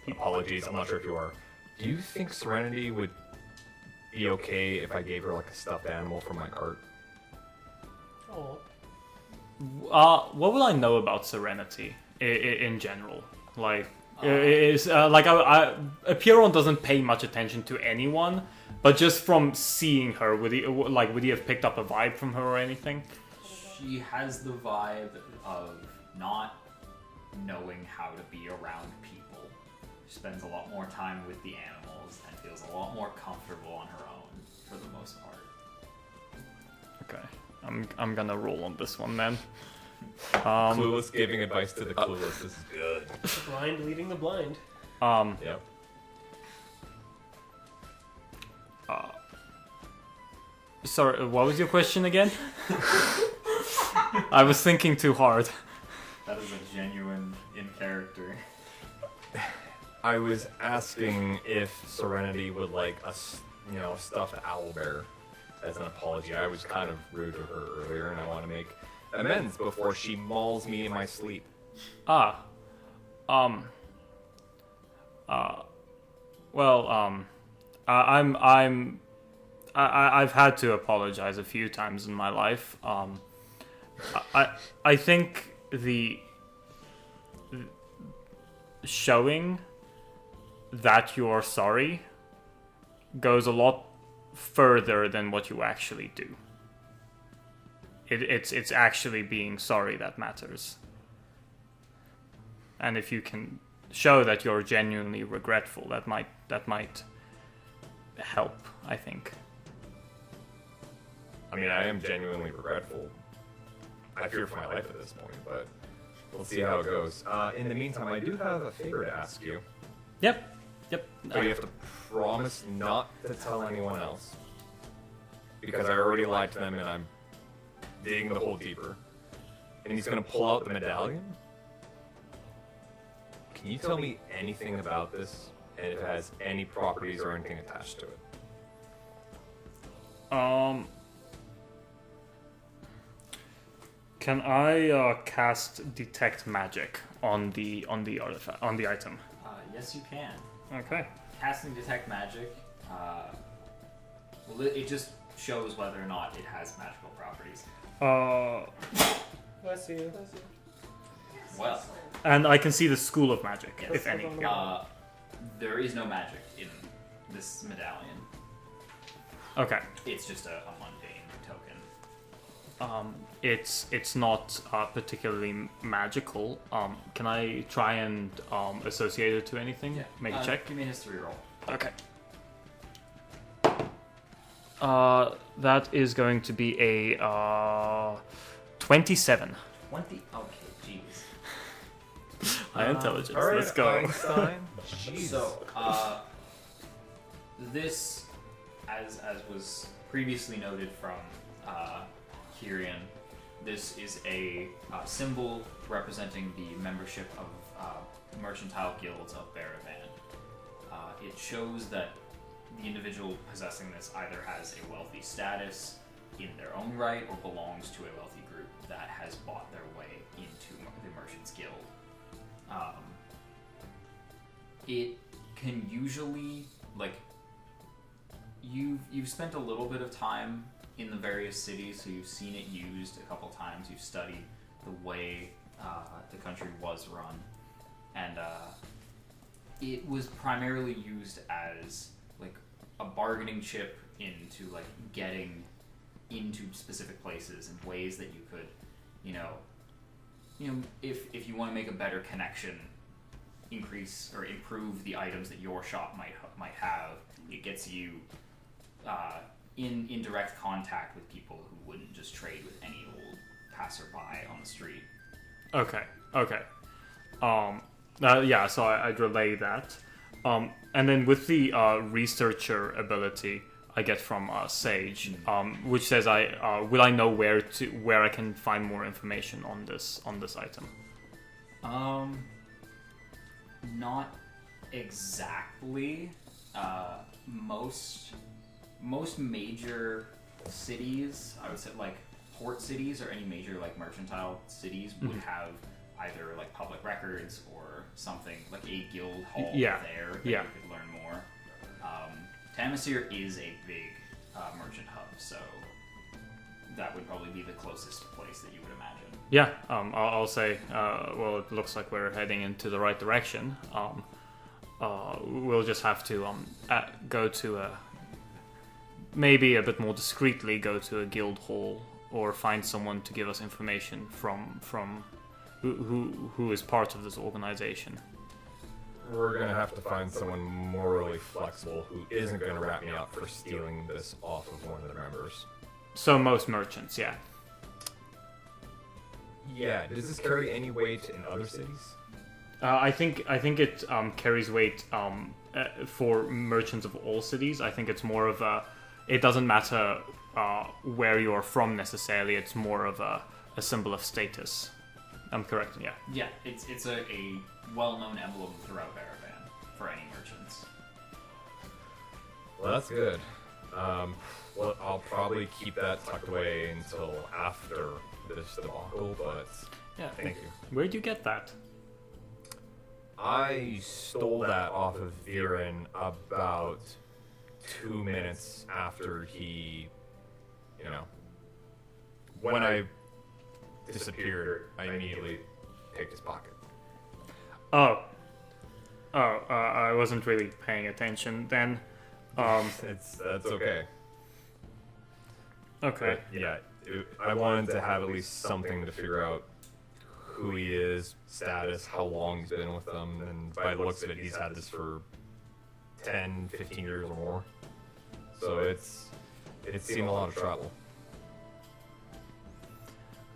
apologies. I'm not sure if you are. Do you think Serenity would be okay if I gave her like a stuffed animal for my cart? Oh. What will I know about Serenity in general? Like, Piron doesn't pay much attention to anyone, but just from seeing her, would he have picked up a vibe from her or anything? She has the vibe of not knowing how to be around people. She spends a lot more time with the animals and feels a lot more comfortable on her own for the most part. Okay, I'm gonna roll on this one then. Clueless giving advice to the clueless. This is good. The blind leading the blind. Yep. Sorry, what was your question again? I was thinking too hard. That is a genuine I was asking if Serenity would like a stuffed owlbear as an apology. I was kind of rude to her earlier, and I want to make amends before she mauls me in my sleep. I've had to apologize a few times in my life. I think the showing that you're sorry goes a lot further than what you actually do. It's actually being sorry that matters. And if you can show that you're genuinely regretful, that might help, I think. I mean, I am genuinely regretful. I fear for my life at this point, but we'll see how it goes. In the meantime, I do have a favor to ask you. Yep. But you have to promise not to tell anyone else. Because I already lied to them and I'm digging the hole deeper. And he's going to pull out the medallion. Can you tell me anything about this? And if it has any properties or anything attached to it? Can I cast detect magic on the artifact, on the item? Yes, you can. Okay. Casting detect magic, it just shows whether or not it has magical properties. I see you. Well, And I can see the school of magic, Yes. if any. there is no magic in this medallion. Okay. It's just a mundane token. It's not particularly magical. Can I try and associate it to anything? Make a check. Give me a history roll. Okay. That is going to be a 27. 20? Okay, jeez. High intelligence. All right, Let's go. Einstein. Jeez. So, this, as was previously noted from Kyrian, this is a symbol representing the membership of mercantile guilds of Baravan. It shows that the individual possessing this either has a wealthy status in their own right or belongs to a wealthy group that has bought their way into the Merchants Guild. It can usually, like, you've spent a little bit of time in the various cities, so you've seen it used a couple times. You've studied the way the country was run, and it was primarily used as like a bargaining chip into like getting into specific places and ways that you could, if you want to make a better connection, increase or improve the items that your shop might have. It gets you in direct contact with people who wouldn't just trade with any old passerby on the street. Okay. So I'd relay that. And then with the researcher ability I get from Sage, which says will I know where I can find more information on this item? Not exactly. Most major cities, I would say, like port cities or any major like mercantile cities would have either like public records or something like a guild hall there that you could learn more. Tamasir is a big merchant hub, so that would probably be the closest place that you would imagine. Yeah, I'll say, well, it looks like we're heading into the right direction. We'll just have to go to maybe a bit more discreetly go to a guild hall or find someone to give us information from who is part of this organization. We're gonna have to find someone morally flexible who isn't gonna rat me out for stealing this off of one of the members. So most merchants, yeah. Yeah, does this carry any weight in other cities? I think it carries weight for merchants of all cities. I think it's more of a. It doesn't matter where you're from necessarily. It's more of a symbol of status. I'm correct, yeah. Yeah, it's a well-known emblem throughout Baravan for any merchants. Well, that's good. Well, I'll probably keep that tucked away until after this debacle, but Yeah. thank you. Where'd you get that? I stole that off of Viren about 2 minutes after he, when I disappeared, I immediately picked his pocket. I wasn't really paying attention then. That's okay. Okay. But, yeah, I wanted to have at least something to figure out who he is, status, how long he's been with them, and by the looks of it, he's had this for 10, 15 years or more. So it's seen a lot of travel.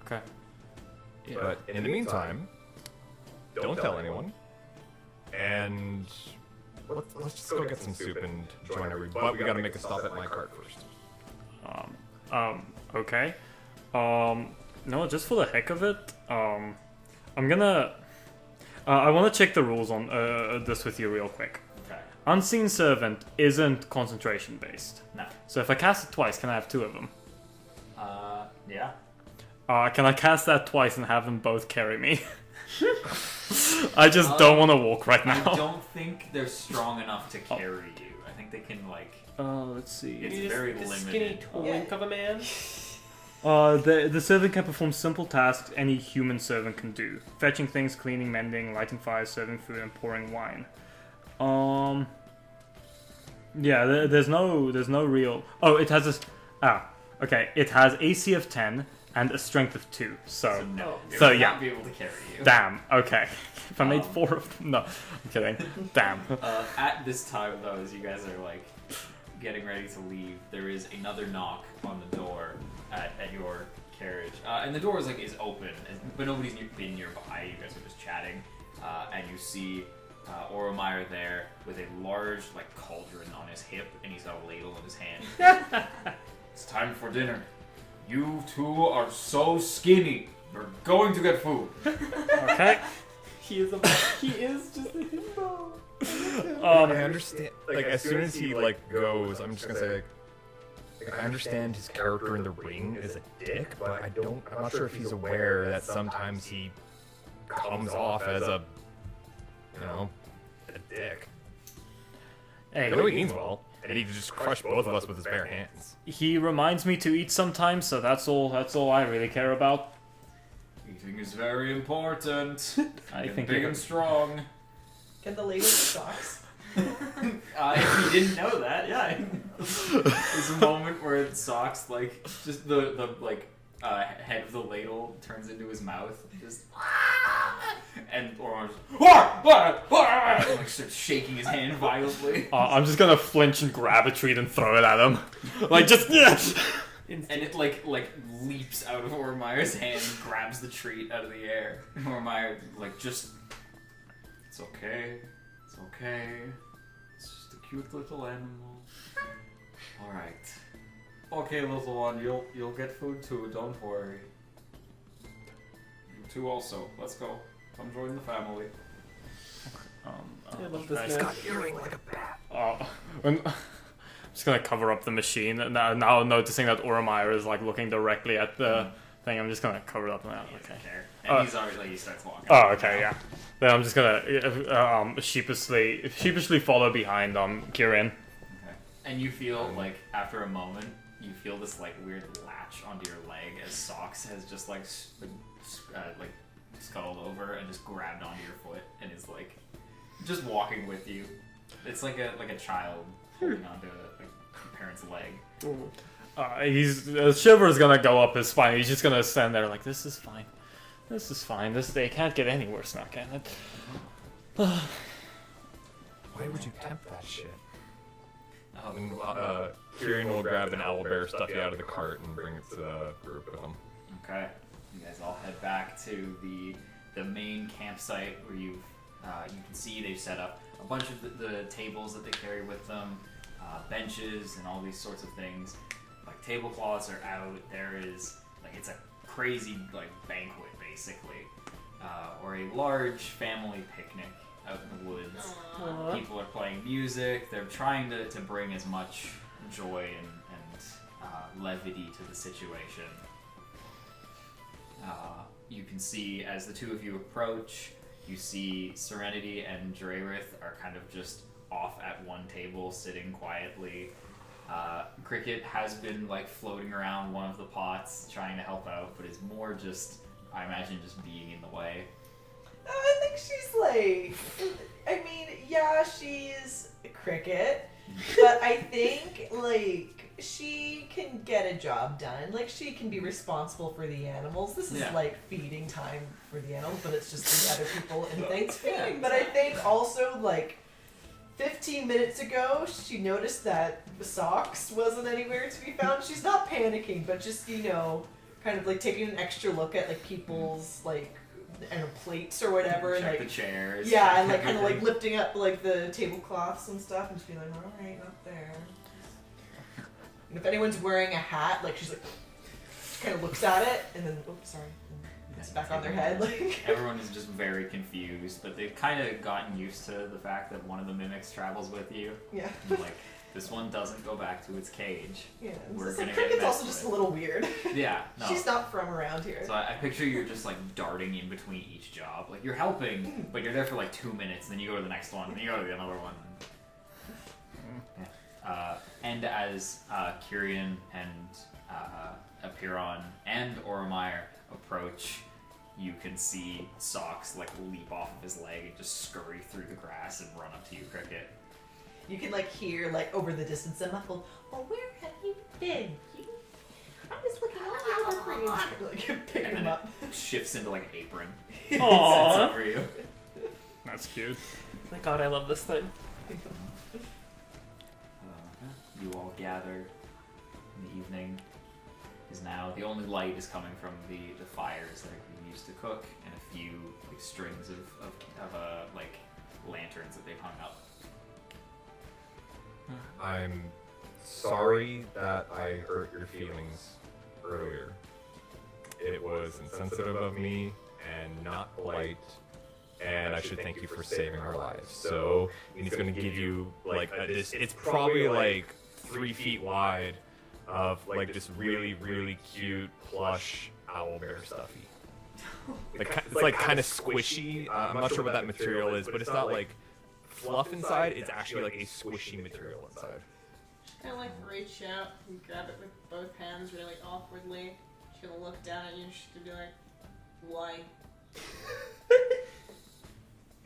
Okay. Yeah. But in the meantime, don't tell anyone. And let's just go get some soup and join everybody. But we gotta make a stop at my cart first. Okay. No, just for the heck of it, I'm gonna. I want to check the rules on this with you real quick. Okay. Unseen Servant isn't concentration based. No. So if I cast it twice, can I have 2 of them? Yeah. Can I cast that twice and have them both carry me? I just don't want to walk right now. I don't think they're strong enough to carry you. I think they can Let's see. It's You're very just limited. Skinny twink of a man. The servant can perform simple tasks any human servant can do: fetching things, cleaning, mending, lighting fires, serving food, and pouring wine. Yeah, there's no real. Oh, it has this. Okay. It has AC of 10 and a strength of 2. So no. They So would yeah. not be able to carry you. Damn. Okay. If I made 4 of them, no, I'm kidding. Damn. At this time, though, as you guys are getting ready to leave, there is another knock on the door at your carriage, and the door is open, but nobody's been nearby. You guys are just chatting, and you see Oromeyer there with a large cauldron on his hip, and he's got a ladle in his hand. It's time for dinner. You two are so skinny. We're going to get food. Okay. He is just a himbo. I understand. As soon as he goes, I'm just gonna say I understand his character in the ring is a dick, but I'm not sure if he's aware that sometimes he comes off as a dick. Hey, I know he means well, and he can just crush both of us with his bare hands. he reminds me to eat sometimes, so that's all I really care about. Eating is very important. I Get think big you're- and strong. Get the lady socks. If you didn't know that, yeah. There's a moment where Socks, just the head of the ladle turns into his mouth, just and Orange starts shaking his hand violently, I'm just gonna flinch and grab a treat and throw it at him, and it leaps out of Ormeyer's hand, and grabs the treat out of the air. And Ormeyer just, it's okay, it's okay. It's just a cute little animal. All right. Okay, little one, you'll get food too. Don't worry. You two also. Let's go. Come join the family. I love this nice. man. Earring like a bat. I'm just gonna cover up the machine. Now noticing that Oromeyer is looking directly at the thing, I'm just gonna cover it up now. He doesn't Okay. care. And he's already he starts walking. Oh, okay, yeah. Then I'm just gonna sheepishly follow behind Kirin. Okay. And you feel after a moment, you feel this weird latch onto your leg as Socks has just scuttled over and just grabbed onto your foot and is just walking with you. It's like a child holding onto a parent's leg. A shiver is gonna go up his spine. He's just gonna stand there this is fine. This is fine. They can't get any worse now, can it? Why would you tempt that shit? Kieran will grab an owlbear stuffy out of the cart and bring it to the group with him. Okay. You guys all head back to the main campsite where you can see they've set up a bunch of the tables that they carry with them, benches and all these sorts of things. Tablecloths are out. There is it's a crazy banquet basically, or a large family picnic out in the woods. Aw. People are playing music. They're trying to bring as much joy and levity to the situation. You can see as the two of you approach, you see Serenity and Drarith are kind of just off at one table, sitting quietly. Cricket has been like floating around one of the pots, trying to help out, but is more just, I imagine, just being in the way. I think she's like, I mean, yeah, she's Cricket, but I think like she can get a job done. Like she can be responsible for the animals. This is Yeah. like feeding time for the animals, but it's just the other people and things. feeding But I think also like 15 minutes ago, she noticed that the socks wasn't anywhere to be found. She's not panicking, but just, you know, kind of like taking an extra look at like people's like, I don't know, plates or whatever, and Check like the chairs. yeah, check and like kind of like everything. lifting up like the tablecloths and stuff, and just being like, all right, not there. And if anyone's wearing a hat, like she's like, she kind of looks at it, and then oops, sorry, and it's back on their head, like. Everyone is just very confused, but they've kind of gotten used to the fact that one of the mimics travels with you. Yeah. And, like, this one doesn't go back to its cage. Yeah. We're It's gonna like, get Cricket's messed also just a with. little weird. Yeah, no. She's not from around here. So I picture you're just like darting in between each job. Like you're helping, but you're there for like 2 minutes, then you go to the next one, then you go to the another one. Yeah. And as Kyrian and Apiron and Oromire approach, you can see Socks like leap off of his leg and just scurry through the grass and run up to you, Cricket. You can like hear like over the distance a muffled, "Well, where have you been? I was looking all over for you." Like pick And him then up. it shifts into like an apron. Aww. Sits over you. That's cute. My God, I love this thing. You all gather in the evening. Is now the only light is coming from the fires that are being used to cook, and a few like strings of like lanterns that they've hung up. I'm sorry that I hurt your feelings earlier. It was insensitive of me and not polite, and I should thank you for saving our lives. So he's going to give you like it's probably like 3 feet wide of like this really really cute plush owl bear stuffy. It's like kind of squishy. I'm not sure what that material is, but it's not like fluff inside. It's actually like a squishy material inside. Kind of like reach out and grab it with both hands really awkwardly. She's gonna look down at you and she's gonna be like, why?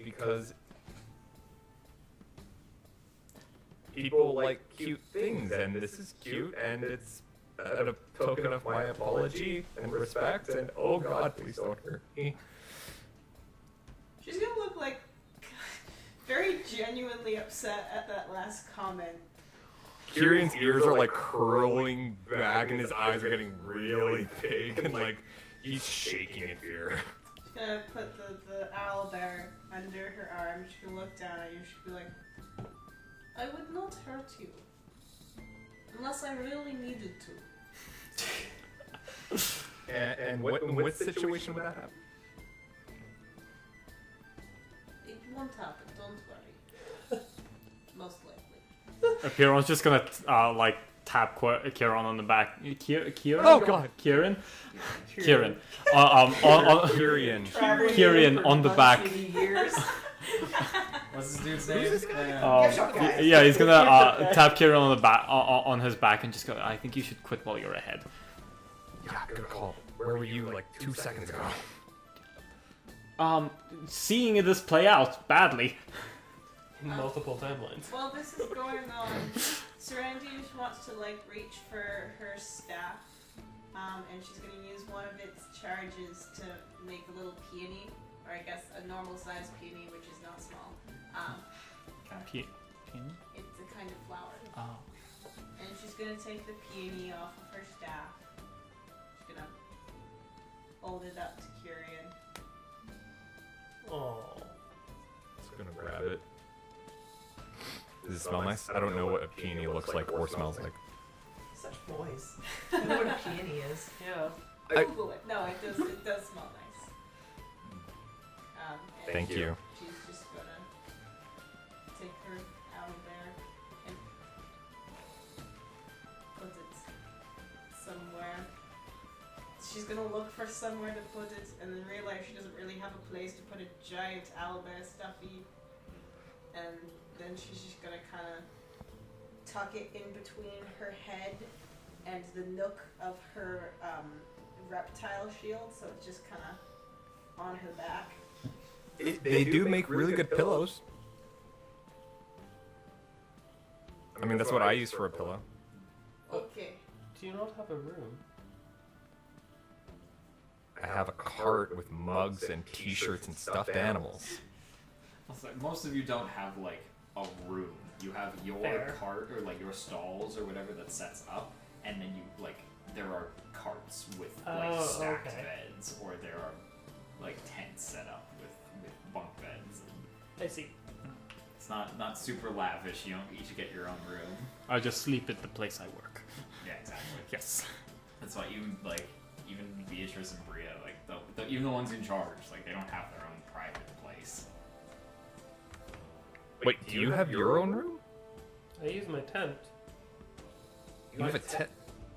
Because people like cute things, and this is cute, and it's a token of my apology and respect, and oh god, please don't hurt me. She's gonna look like very genuinely upset at that last comment. Kieran's ears are like curling back, and his eyes are getting really big, and like he's shaking in fear. She's gonna put the owl bear under her arm. She's gonna look down at you. She'll be like, I would not hurt you. Unless I really needed to. And in what situation would that happen? It won't happen, don't worry. Most likely. Kieran's just gonna like tap Kieran on the back. Kieran? Oh, God. Kieran? Kieran. On Kieran. Traveling Kieran for on the back. many years. What's this dude's name? Gift shop guy. Yeah, he's gonna tap Kieran on the back, on his back, and just go. I think you should quit while you're ahead. Yeah, good call. Where were you like 2 seconds ago? Seeing this play out badly. In multiple timelines. Well, this is going on. Serenity just wants to like reach for her staff, and she's gonna use one of its charges to make a little peony, or I guess a normal sized peony, which is not small. It's a kind of flower, Oh. and she's gonna take the peony off of her staff. She's gonna hold it up to Kyrian. Oh. Just gonna grab it. Does it smell nice? I don't know what a peony looks like or smells like. Such boys. I know what a peony is. Yeah. Google it. No, it does smell nice. And Thank you. She's just gonna take her owlbear and put it somewhere. She's gonna look for somewhere to put it and then realize she doesn't really have a place to put a giant owlbear stuffy. And then she's just gonna kind of tuck it in between her head and the nook of her reptile shield, so it's just kind of on her back. They do make really good pillows. I mean, that's what I use for a pillow. Okay. Do you not have a room? I have a cart with mugs and t-shirts and stuffed animals. Most of you don't have like a room. You have your Fair. cart or like your stalls or whatever that sets up, and then you like there are carts with like Oh, stacked okay. beds, or there are like tents set up with bunk beds. And I see. it's not super lavish. You don't each get your own room. I just sleep at the place I work. Yeah, exactly. Yes. That's why even Beatrice and Bria, like even the ones in charge, like they don't have their own private place. Wait, do you have your own room? I use my tent. You have a tent?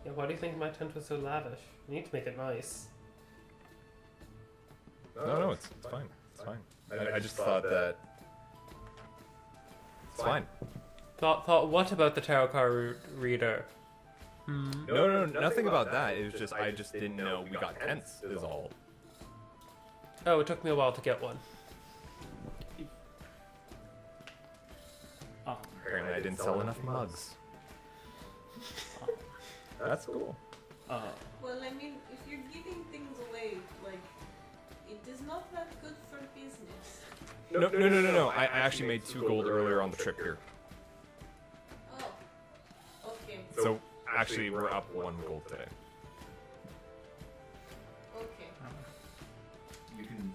Yeah, why do you think my tent was so lavish? I need to make it nice. No, it's fine. It's fine. I just thought that... It's fine. Thought what about the tarot card reader? No, nothing about that. It was just, I just didn't know we got tents, is all. Oh, it took me a while to get one. Oh, Apparently I didn't sell enough mugs. That's cool. Well, I mean, if you're giving things away, like, it is not that good for business. No. I actually made 2 gold earlier on the trip here. Oh. Okay. So, actually, we're up 1 gold today. Okay. You can,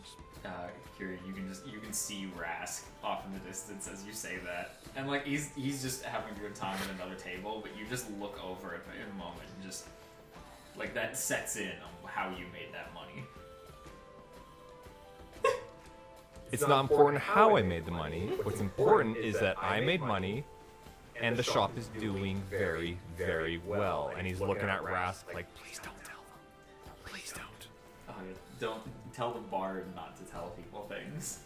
Kieran, you can see Rask off in the distance as you say that, and like he's just having a good time at another table, but you just look over at him in a moment and just like that sets in on how you made that money. It's not important how I made the money. What's important is that I made money, and the shop is doing very, very well. And he's looking at Rask like, please don't tell them. Please don't. Oh, yeah. Don't tell the bard not to tell people things.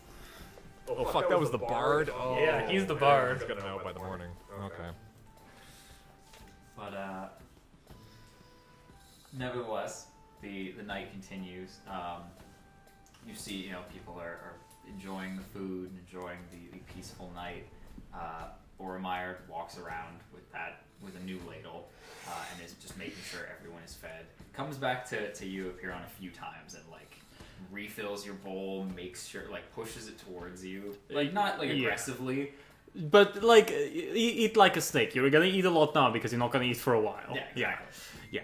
Oh, fuck, that was the bard? Oh, Yeah, he's the bard. He's gonna know by the morning. Okay. But nevertheless, the night continues. You see, people are enjoying the food, enjoying the peaceful night. Boromir walks around with a new ladle and is just making sure everyone is fed. Comes back to you, Apeiron, a few times and like refills your bowl, makes sure pushes it towards you, not Yeah. aggressively. but like eat like a snake. You're gonna eat a lot now because you're not gonna eat for a while. Yeah, exactly. Yeah.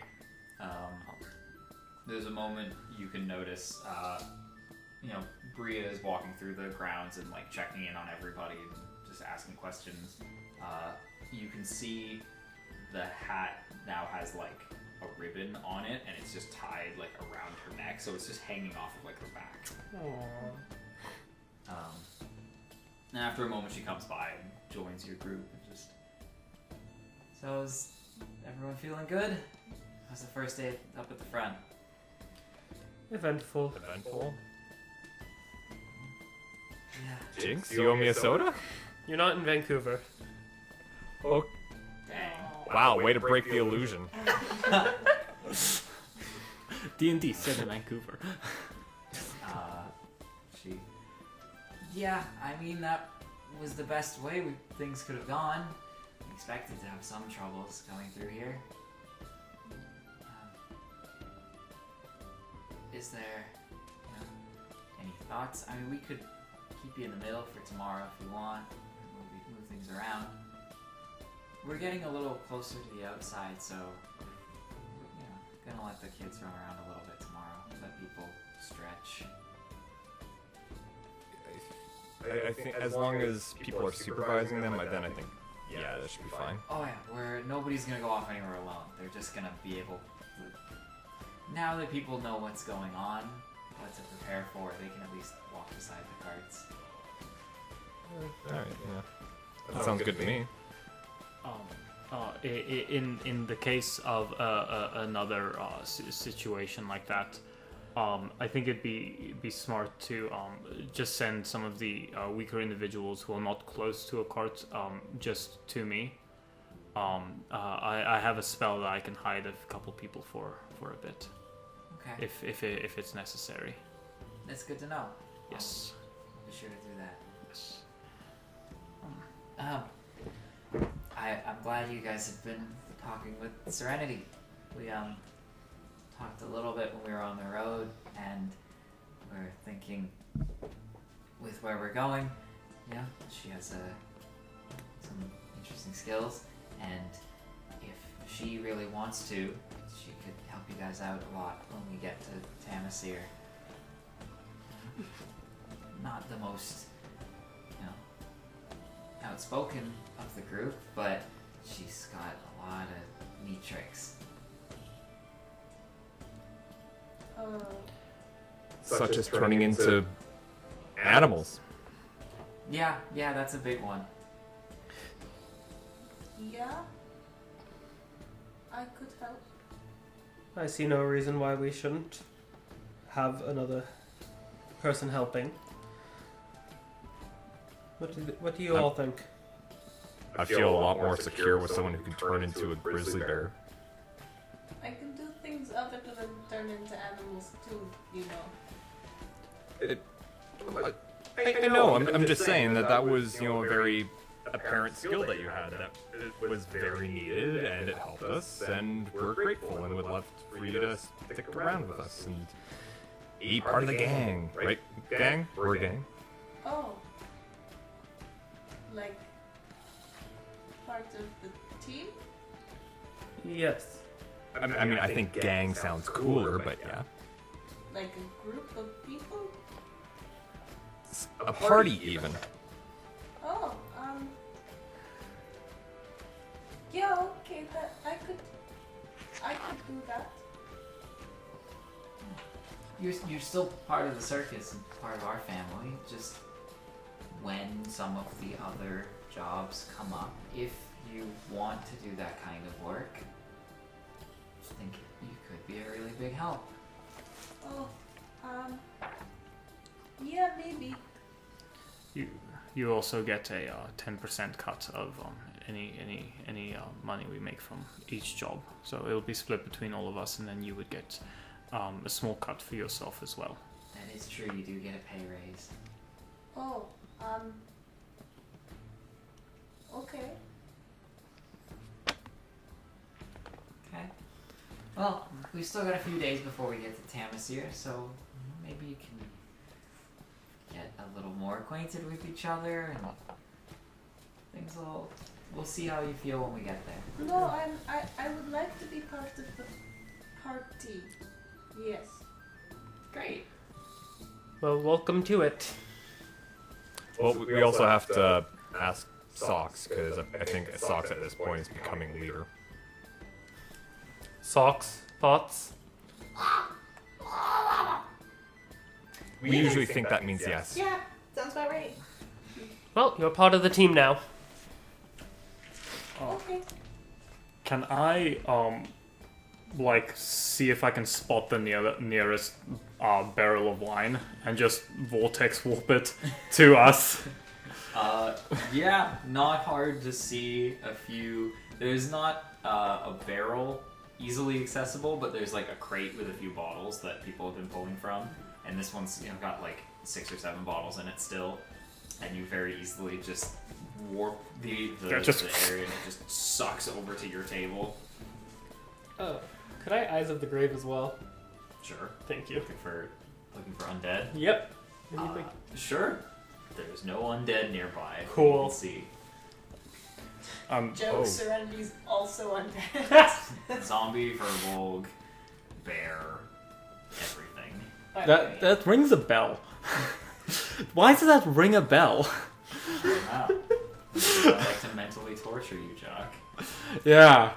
There's a moment you can notice, Bria is walking through the grounds and checking in on everybody and just asking questions. You can see the hat now has a ribbon on it and it's just tied around her neck, so it's just hanging off of her back. And after a moment she comes by and joins your group and just... So is everyone feeling good? How's the first day up at the front? Eventful. Eventful? Yeah. Jinx, you owe me a soda? You're not in Vancouver. Oh, Dang. wow, way to break the illusion. D&D set in Vancouver. She... Yeah, I mean, that was the best way things could have gone. We expected to have some troubles going through here. Is there any thoughts? I mean, we could keep you in the middle for tomorrow if you want. Move things around. We're getting a little closer to the outside, so gonna let the kids run around a little bit tomorrow. Let people stretch. I think as long as people are supervising them, then I think, yeah, that should be fine. Oh yeah, nobody's gonna go off anywhere alone. They're just gonna be able. Now that people know what's going on, what to prepare for, they can at least walk beside the carts. Alright, yeah. That sounds good to me. In the case of another situation like that, I think it'd be smart to just send some of the weaker individuals who are not close to a cart just to me. I have a spell that I can hide a couple people for a bit, Okay. if it's necessary. That's good to know. Yes. I'll be sure to do that. Yes. I'm glad you guys have been talking with Serenity. We talked a little bit when we were on the road, and we're thinking with where we're going. Yeah, she has some interesting skills, and if she really wants to, she could help you guys out a lot when we get to Tamasir. Not the most, outspoken of the group, but she's got a lot of neat tricks. Such as turning into animals. Yeah, that's a big one. Yeah, I could help. I see no reason why we shouldn't have another person helping. What do you all think? I feel a lot more secure with someone who can turn into a grizzly bear. I can do things other than turn into animals too, I know. I'm just saying that was, a very apparent skill that you had. That it was very needed, and it helped us, and we're grateful, and would love for you to stick around with us and be part of the gang, right? Gang? We're a gang. Oh. Like part of the team? Yes. I mean, I think gang sounds cooler, but yeah. Like a group of people? A party, even. Oh, yeah, okay, that I could do that. You're still part of the circus and part of our family. Just when some of the other jobs come up, if you want to do that kind of work, I think you could be a really big help. Oh, yeah, maybe. You also get a 10% cut of any money we make from each job. So it'll be split between all of us, and then you would get a small cut for yourself as well. That is true. You do get a pay raise. Oh, okay. Okay. Well, we've still got a few days before we get to Tamasir, so maybe you can get a little more acquainted with each other, and we'll see how you feel when we get there. No, I would like to be part of the party. Yes. Great. Well, welcome to it. Well, we also have to ask Socks, because I think Socks at this point is becoming leader. Socks? Thoughts? We usually think that means yes. Yeah, sounds about right. Well, you're part of the team now. Okay. Can I see if I can spot the nearest barrel of wine and just vortex warp it to us? Yeah, not hard to see a few. There's not a barrel easily accessible, but there's like a crate with a few bottles that people have been pulling from, and this one's got like 6 or 7 bottles in it still, and you very easily just warp the area, and it just sucks over to your table. Oh, could I Eyes of the Grave as well? Sure. Thank you. Looking for undead. Yep. Anything? Sure. There's no undead nearby. Cool. You can see. Joe, Serenity's also undead. Zombie, Verbolg, bear, everything. That rings a bell. Why does that ring a bell? Wow. I like to mentally torture you, Jock. Yeah.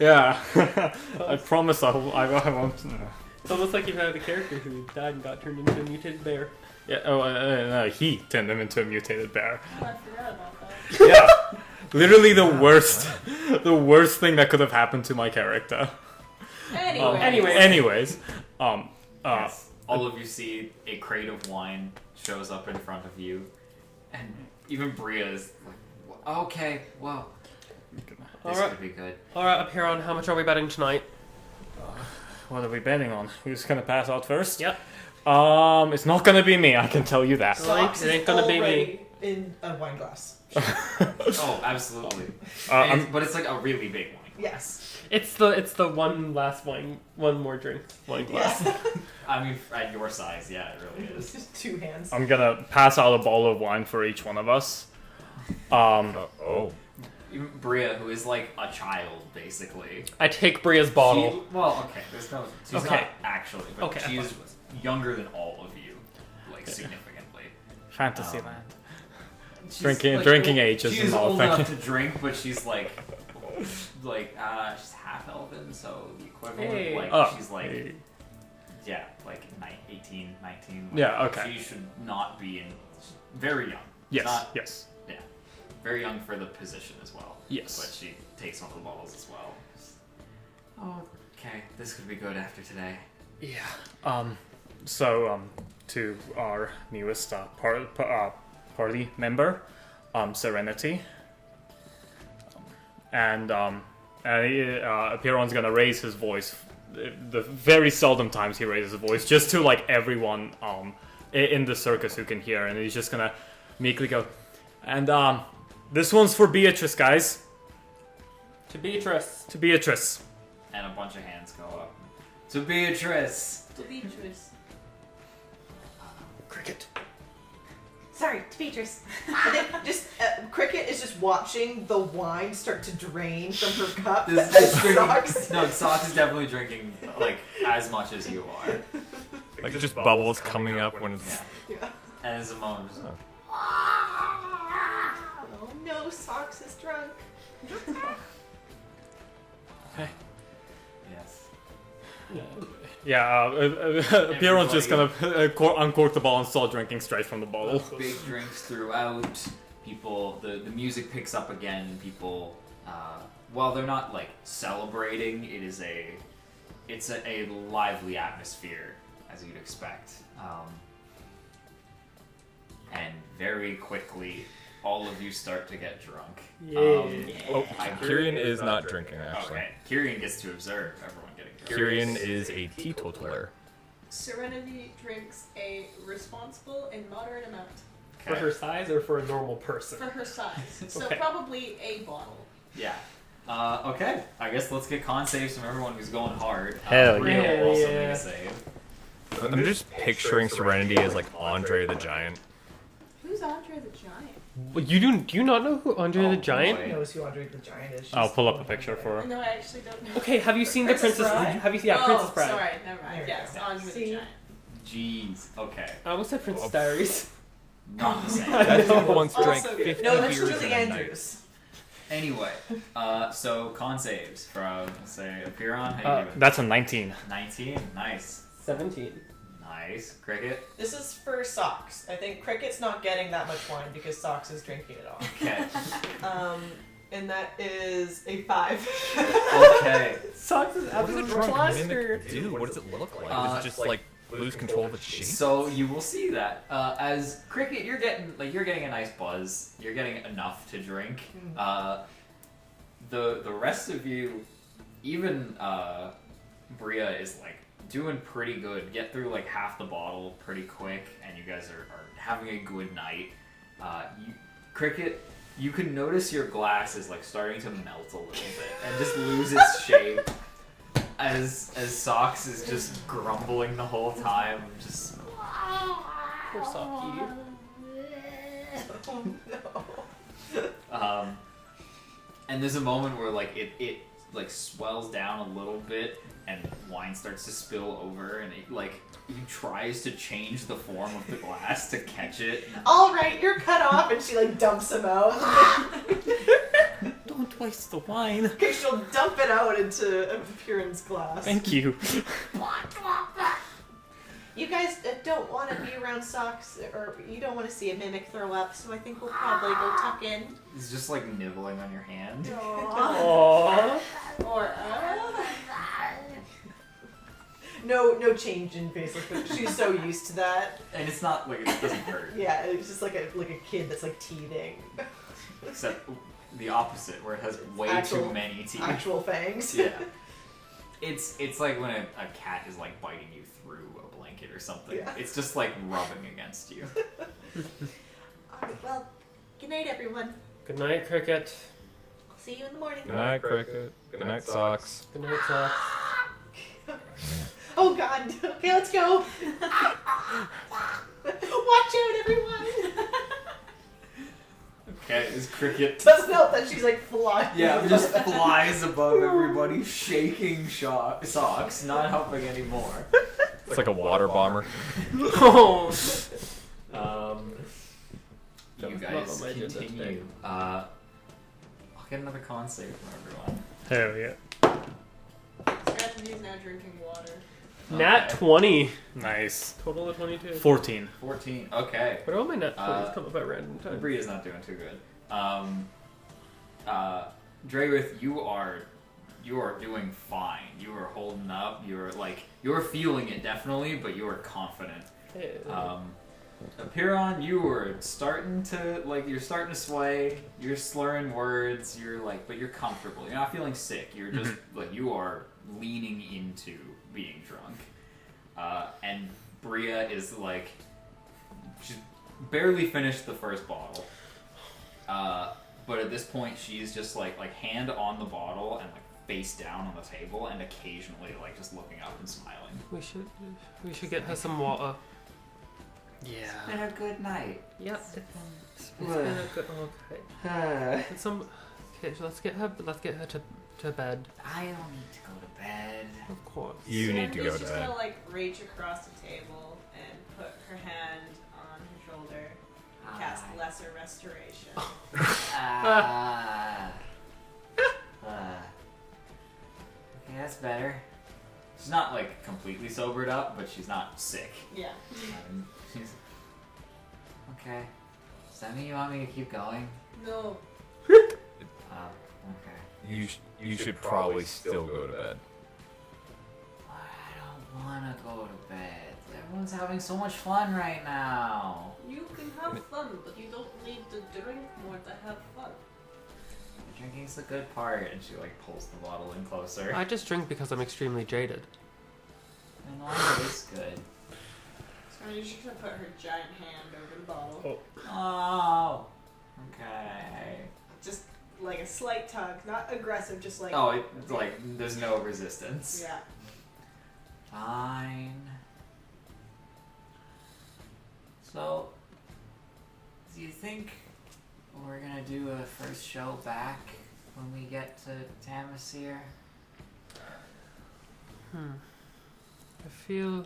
I promise I won't. It's almost like you've had a character who died and got turned into a mutated bear. Yeah. Oh, no, he turned him into a mutated bear. Oh, I forgot about that. Yeah. Literally the worst thing that could have happened to my character. Anyways, Yes. All of you see a crate of wine shows up in front of you, and even Bria is like, okay, well, this could be good. Alright, Apiron, how much are we betting tonight? what are we betting on? Who's gonna pass out first? Yep. It's not gonna be me. I can tell you that. Socks It ain't is gonna be me. already in a wine glass. Oh, absolutely. But it's like a really big wine. Yes. It's the one more drink wine glass. Yeah. I mean, at your size, yeah, it really is. Just 2 hands. I'm gonna pass out a bottle of wine for each one of us. Oh. Even Bria, who is like a child, basically. I take Bria's bottle. She's not Okay. actually, but Okay, I she thought is she was. younger than all of you, like significantly. Fantasyland. She's, Drinking age She's isn't all old thing. enough to drink, but she's like she's half elven, so the equivalent. Hey. She's like, Hey. yeah, like 18, 19. Yeah, okay. She should not be very young. Yes. Not Yes. very young for the position as well. Yes. But she takes one of the bottles as well. Okay, this could be good after today. Yeah. To our newest party member, Serenity. Piron's gonna raise his voice. The very seldom times he raises his voice, just to like everyone in the circus who can hear, and he's just gonna meekly go, and this one's for Beatrice, guys. To Beatrice. To Beatrice. And a bunch of hands go up. To Beatrice! To Beatrice. Cricket. Sorry, to Beatrice. I think just Cricket is just watching the wine start to drain from her cup. Socks. No, Socks is definitely drinking like as much as you are. Like just bubbles coming up when it's. Yeah. Yeah. And it's a moment. Oh no, Socks is drunk. Yes. Yeah, Piron's just gonna uncork the bottle and start drinking straight from the bottle. Big drinks throughout. People, the music picks up again. And people, while they're not like celebrating, it's a lively atmosphere as you'd expect. And very quickly, all of you start to get drunk. Oh, Kyrian is not drinking actually. Okay, Kyrian gets to observe everyone getting drunk. Kyrian is a teetotaler. Serenity drinks a responsible and moderate amount For her size or for a normal person? for her size. So Okay. probably a bottle. Yeah. Okay. I guess let's get con saves from everyone who's going hard. Hell Bria yeah. will also Yeah. make a save. I'm just picturing Serenity as like Andre the Giant. Who's Andre the Giant? You do you not know who Andre Oh, the Giant? boy. Who knows who Andre the Giant is? I'll pull up a picture for her. No, I actually don't know. Okay, have you seen Princess the Princess? Bride? Have you seen Princess Oh, Bride? sorry, never There mind. you Yes, go. Andre the See? Giant. Jeez. Okay. I almost said Princess Diaries. Not the same. That know. dude once drank Also- 50 No, that's beers Julie in a night. Andrews. Anyway, so con saves from say Apiron. How you doing? That's a 19. 19. Nice. 17. Nice. Cricket. This is for Socks. I think Cricket's not getting that much wine because Socks is drinking it all. Okay. And that is a 5. Okay. Socks is What does a absolute drunk monster. mimic do? What does it look like? Does it just like lose control of its shape? So you will see that as Cricket, you're getting a nice buzz. You're getting enough to drink. The rest of you, even Bria is like doing pretty good. Get through like half the bottle pretty quick, and you guys are having a good night. Cricket, you can notice your glass is like starting to melt a little bit and just lose its shape. As Socks is just grumbling the whole time, just Poor Socky. Oh no. and there's a moment where like it like swells down a little bit and wine starts to spill over, and it like he tries to change the form of the glass to catch it. Alright, you're cut off, and she like dumps him out. Don't waste the wine. Okay, she'll dump it out into Piran's glass. Thank you. You guys don't want to be around socks, or you don't want to see a mimic throw up, so I think we'll probably go tuck in. He's just like nibbling on your hand. Aww. Or No change in face, but she's so used to that. And it's not like it doesn't hurt. Yeah, it's just like a kid that's like teething. Except the opposite, where it has way Actual- too many teeth. Actual fangs. Yeah. It's like when a cat is like biting you through a blanket or something. Yeah. It's just like rubbing against you. Alright, well, good night, everyone. Good night, Cricket. I'll see you in the morning. Good night, Cricket. Good night, Socks. Good night, Socks. Oh god. Okay, let's go. Watch out, everyone. Okay, is Cricket... Doesn't help that she's like flying. Yeah, just flies above everybody, shaking socks, not helping anymore. It's like a water bomber. Oh. That You was not guys on my agenda today. continue. I'll get another con save from everyone. Hell yeah. Serenity's now drinking water. Nat Okay. 20. Nice. Total of 22. 14. 14. Okay. Where do all my nat 20s Uh, come up at random times? Bria's not doing too good. Drayworth, you are doing fine. You are holding up. You're feeling it definitely, but you are confident. Apiron, you are starting to sway. You're slurring words. But you're comfortable. You're not feeling sick. You're just you are leaning into being drunk. And Bria is she's barely finished the first bottle. But at this point, she's just hand on the bottle and face down on the table, and occasionally just looking up and smiling. We should get her some water. It's been a good night. Yep. It's been a good. Okay. Okay, so let's get her to bed. I don't need to go to bed. Of course. You need to go Serenity's to just bed. gonna reach across the table and put her hand on her shoulder, cast Lesser Restoration. Okay, that's better. She's not completely sobered up, but she's not sick. Yeah. She's okay. Does that mean you want me to keep going? No. Okay. You should probably still go to bed. I don't want to go to bed. Everyone's having so much fun right now. You can have fun, but you don't need to drink more to have fun. Drinking's the good part, and she pulls the bottle in closer. I just drink because I'm extremely jaded. And wine is good. Serenity's just gonna put her giant hand over the bottle. Oh. Okay. Just a slight tug, not aggressive, just Oh, there's no resistance. Yeah. Fine. So, do you think we're gonna do a first show back when we get to Tamasir? I feel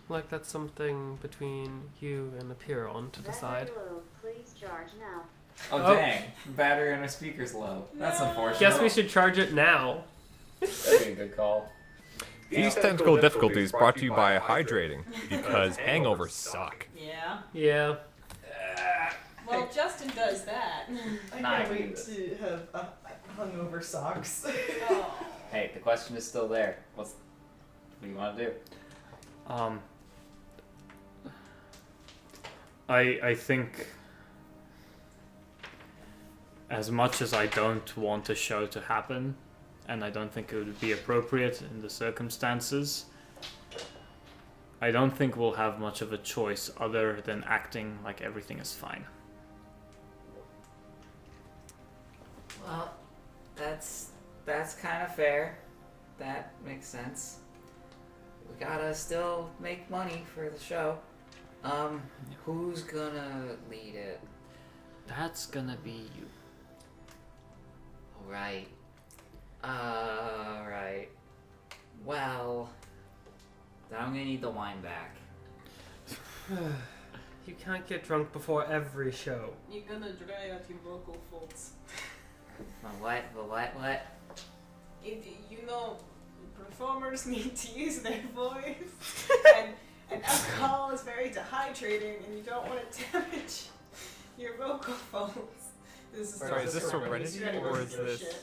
like that's something between you and the Piron to decide. Please charge now. Oh, dang. Battery on our speaker's low. That's unfortunate. Guess we should charge it now. That'd be a good call. These technical difficulties brought to you by hydrating, because hangovers suck. Yeah. Yeah. Well, Justin does that. I can't wait to have hungover socks. Oh. Hey, the question is still there. What do you want to do? I think as much as I don't want a show to happen, and I don't think it would be appropriate in the circumstances, I don't think we'll have much of a choice other than acting like everything is fine. Well, that's kind of fair. That makes sense. We gotta still make money for the show. Who's gonna lead it? That's gonna be you. Alright. Alright. Well, then I'm gonna need the wine back. You can't get drunk before every show. You're gonna dry out your vocal folds. What? Performers need to use their voice, And alcohol is very dehydrating, and you don't want to damage your vocal folds. This is Sorry, is this Serenity or is this?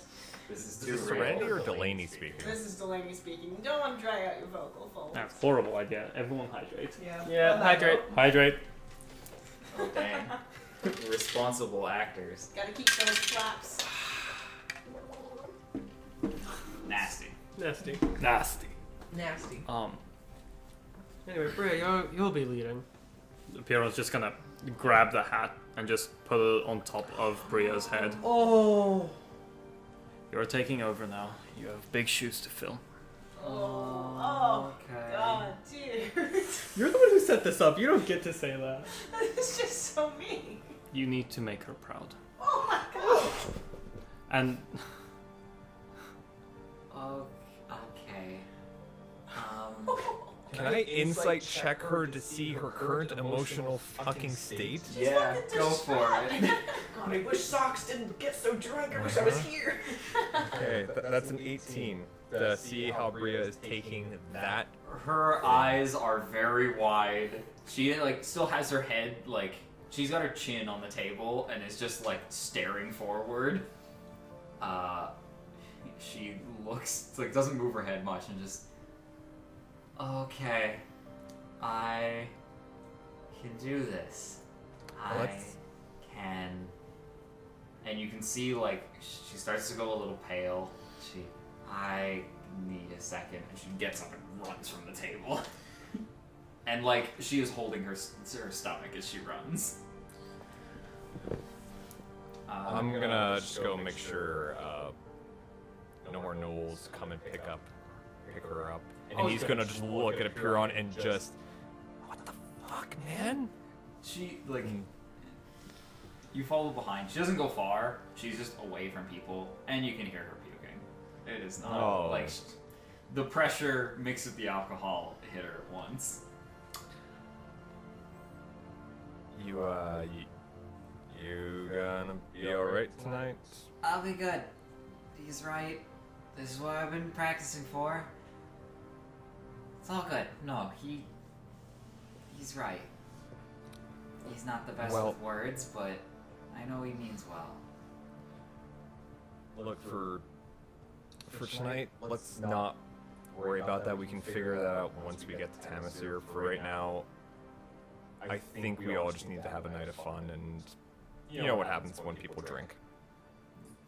This is Is too this real. Serenity or Delaney speaking? This is Delaney speaking. You don't want to dry out your vocal folds. That's a horrible idea. Everyone hydrate. Yeah, hydrate. Hydrate. Oh dang. Responsible actors. Gotta keep those flaps. Nasty. Nasty. Nasty. Nasty. Anyway, Bria, you'll be leading. Piero's just gonna grab the hat and just put it on top of Bria's head. Oh. You're taking over now. You have big shoes to fill. Oh, okay. God, dude. You're the one who set this up. You don't get to say that. It's just so mean. You need to make her proud. Oh my God. And Oh, okay. Can I insight check her to see her current emotional fucking state? Yeah, go for it. God, I wish Socks didn't get so drunk. I wish I was here. Okay, that's an 18. To see how Bria is taking that. Her eyes are very wide. She like still has her head like she's got her chin on the table and is just like staring forward. She looks like doesn't move her head much and just okay. I can do this. I can. And you can see like she starts to go a little pale. I need a second, and she gets up and runs from the table. And like she is holding her stomach as she runs. I'm gonna just go make sure no more Knowles come and pick her up. And he's gonna just look at Apiron and just, what the fuck, man? She like you follow behind. She doesn't go far. She's just away from people, and you can hear her puking. It is not like the pressure mixed with the alcohol hit her at once. You gonna be alright tonight? I'll be good. He's right. This is what I've been practicing for. It's all good. No, he's right. He's not the best with words, but I know he means well. Look, for tonight, let's not worry about that. We can figure that out once we get to Tamashir. For right now, I think we all just need to have a night of fun, and you know what happens when people drink.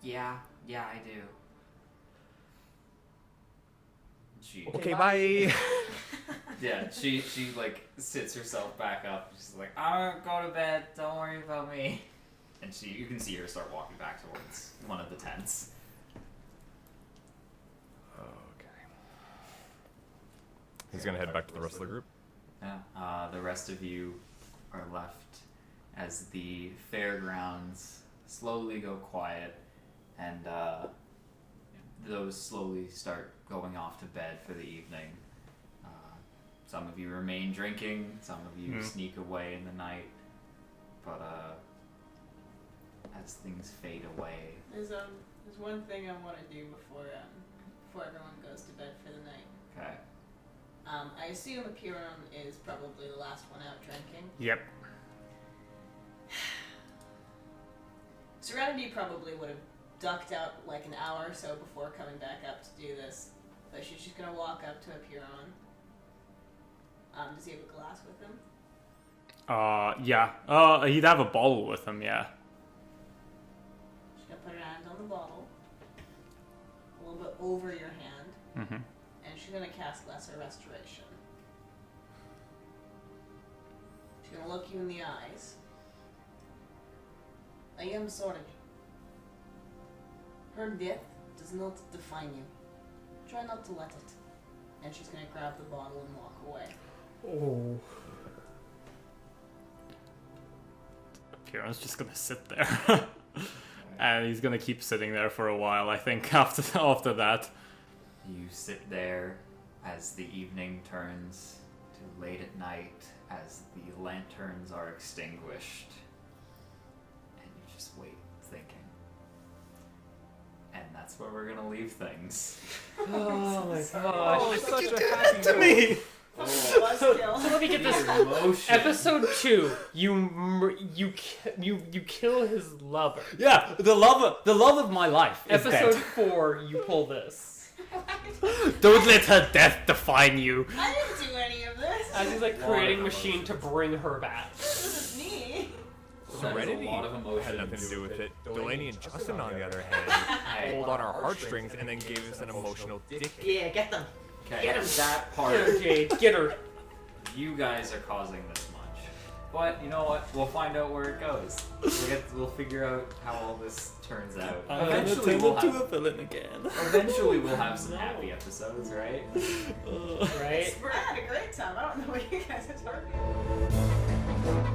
Yeah, I do. She, Okay, bye! yeah, she like sits herself back up. She's like, I'm gonna go to bed. Don't worry about me. And you can see her start walking back towards one of the tents. Okay. He's gonna head back to the rest of the group. Yeah. The rest of you are left as the fairgrounds slowly go quiet, and those slowly start going off to bed for the evening. Some of you remain drinking, some of you sneak away in the night, but as things fade away. There's one thing I want to do before everyone goes to bed for the night. Okay. I assume Apiron is probably the last one out drinking. Yep. Serenity probably would have ducked out like an hour or so before coming back up to do this, but she's just gonna walk up to Apiron. Does he have a glass with him? Yeah. He'd have a bottle with him, yeah. She's gonna put her hand on the bottle, a little bit over your hand, Mm-hmm. and she's gonna cast Lesser Restoration. She's gonna look you in the eyes. I am sorry. Her death does not define you. Try not to let it. And she's gonna grab the bottle and walk away. Oh. Kieran's just gonna sit there. And he's gonna keep sitting there for a while, I think, after that. You sit there as the evening turns to late at night, as the lanterns are extinguished, and you just wait, thinking. And that's where we're gonna leave things. Oh my gosh. Oh, such a did happy it to me! Buzzkill. So let me get this. Emotion. Episode 2, you kill his lover. Yeah, the love of my life is Episode dead. 4, you pull this. Don't let her death define you. I didn't do any of this. As he's like creating a machine to bring her back. This is me. Serenity a lot of emotions. had nothing to do with it. Delaney and Justin, on the other hand, Hey, pulled on our heartstrings and then gave us an emotional dick. Yeah, get them. okay, Get him. that part, Get her, Jade. Get her. you guys are causing this much. But you know what? We'll find out where it goes. We'll figure out how all this turns out. Eventually we'll have villain again. Eventually, we'll have some happy episodes, right? Right? I had a great time. I don't know what you guys are talking about.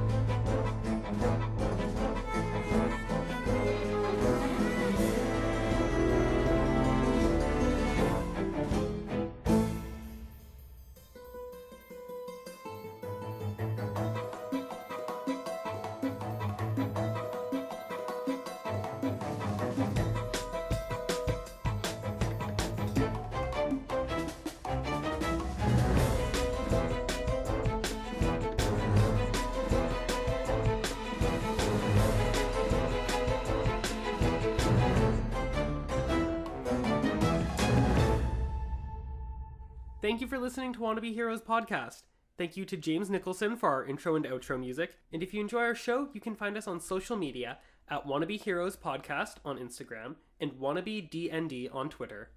Thank you for listening to Wannabe Heroes podcast. Thank you to James Nicholson for our intro and outro music. And if you enjoy our show, you can find us on social media at Wannabe Heroes Podcast on Instagram and Wannabe DND on Twitter.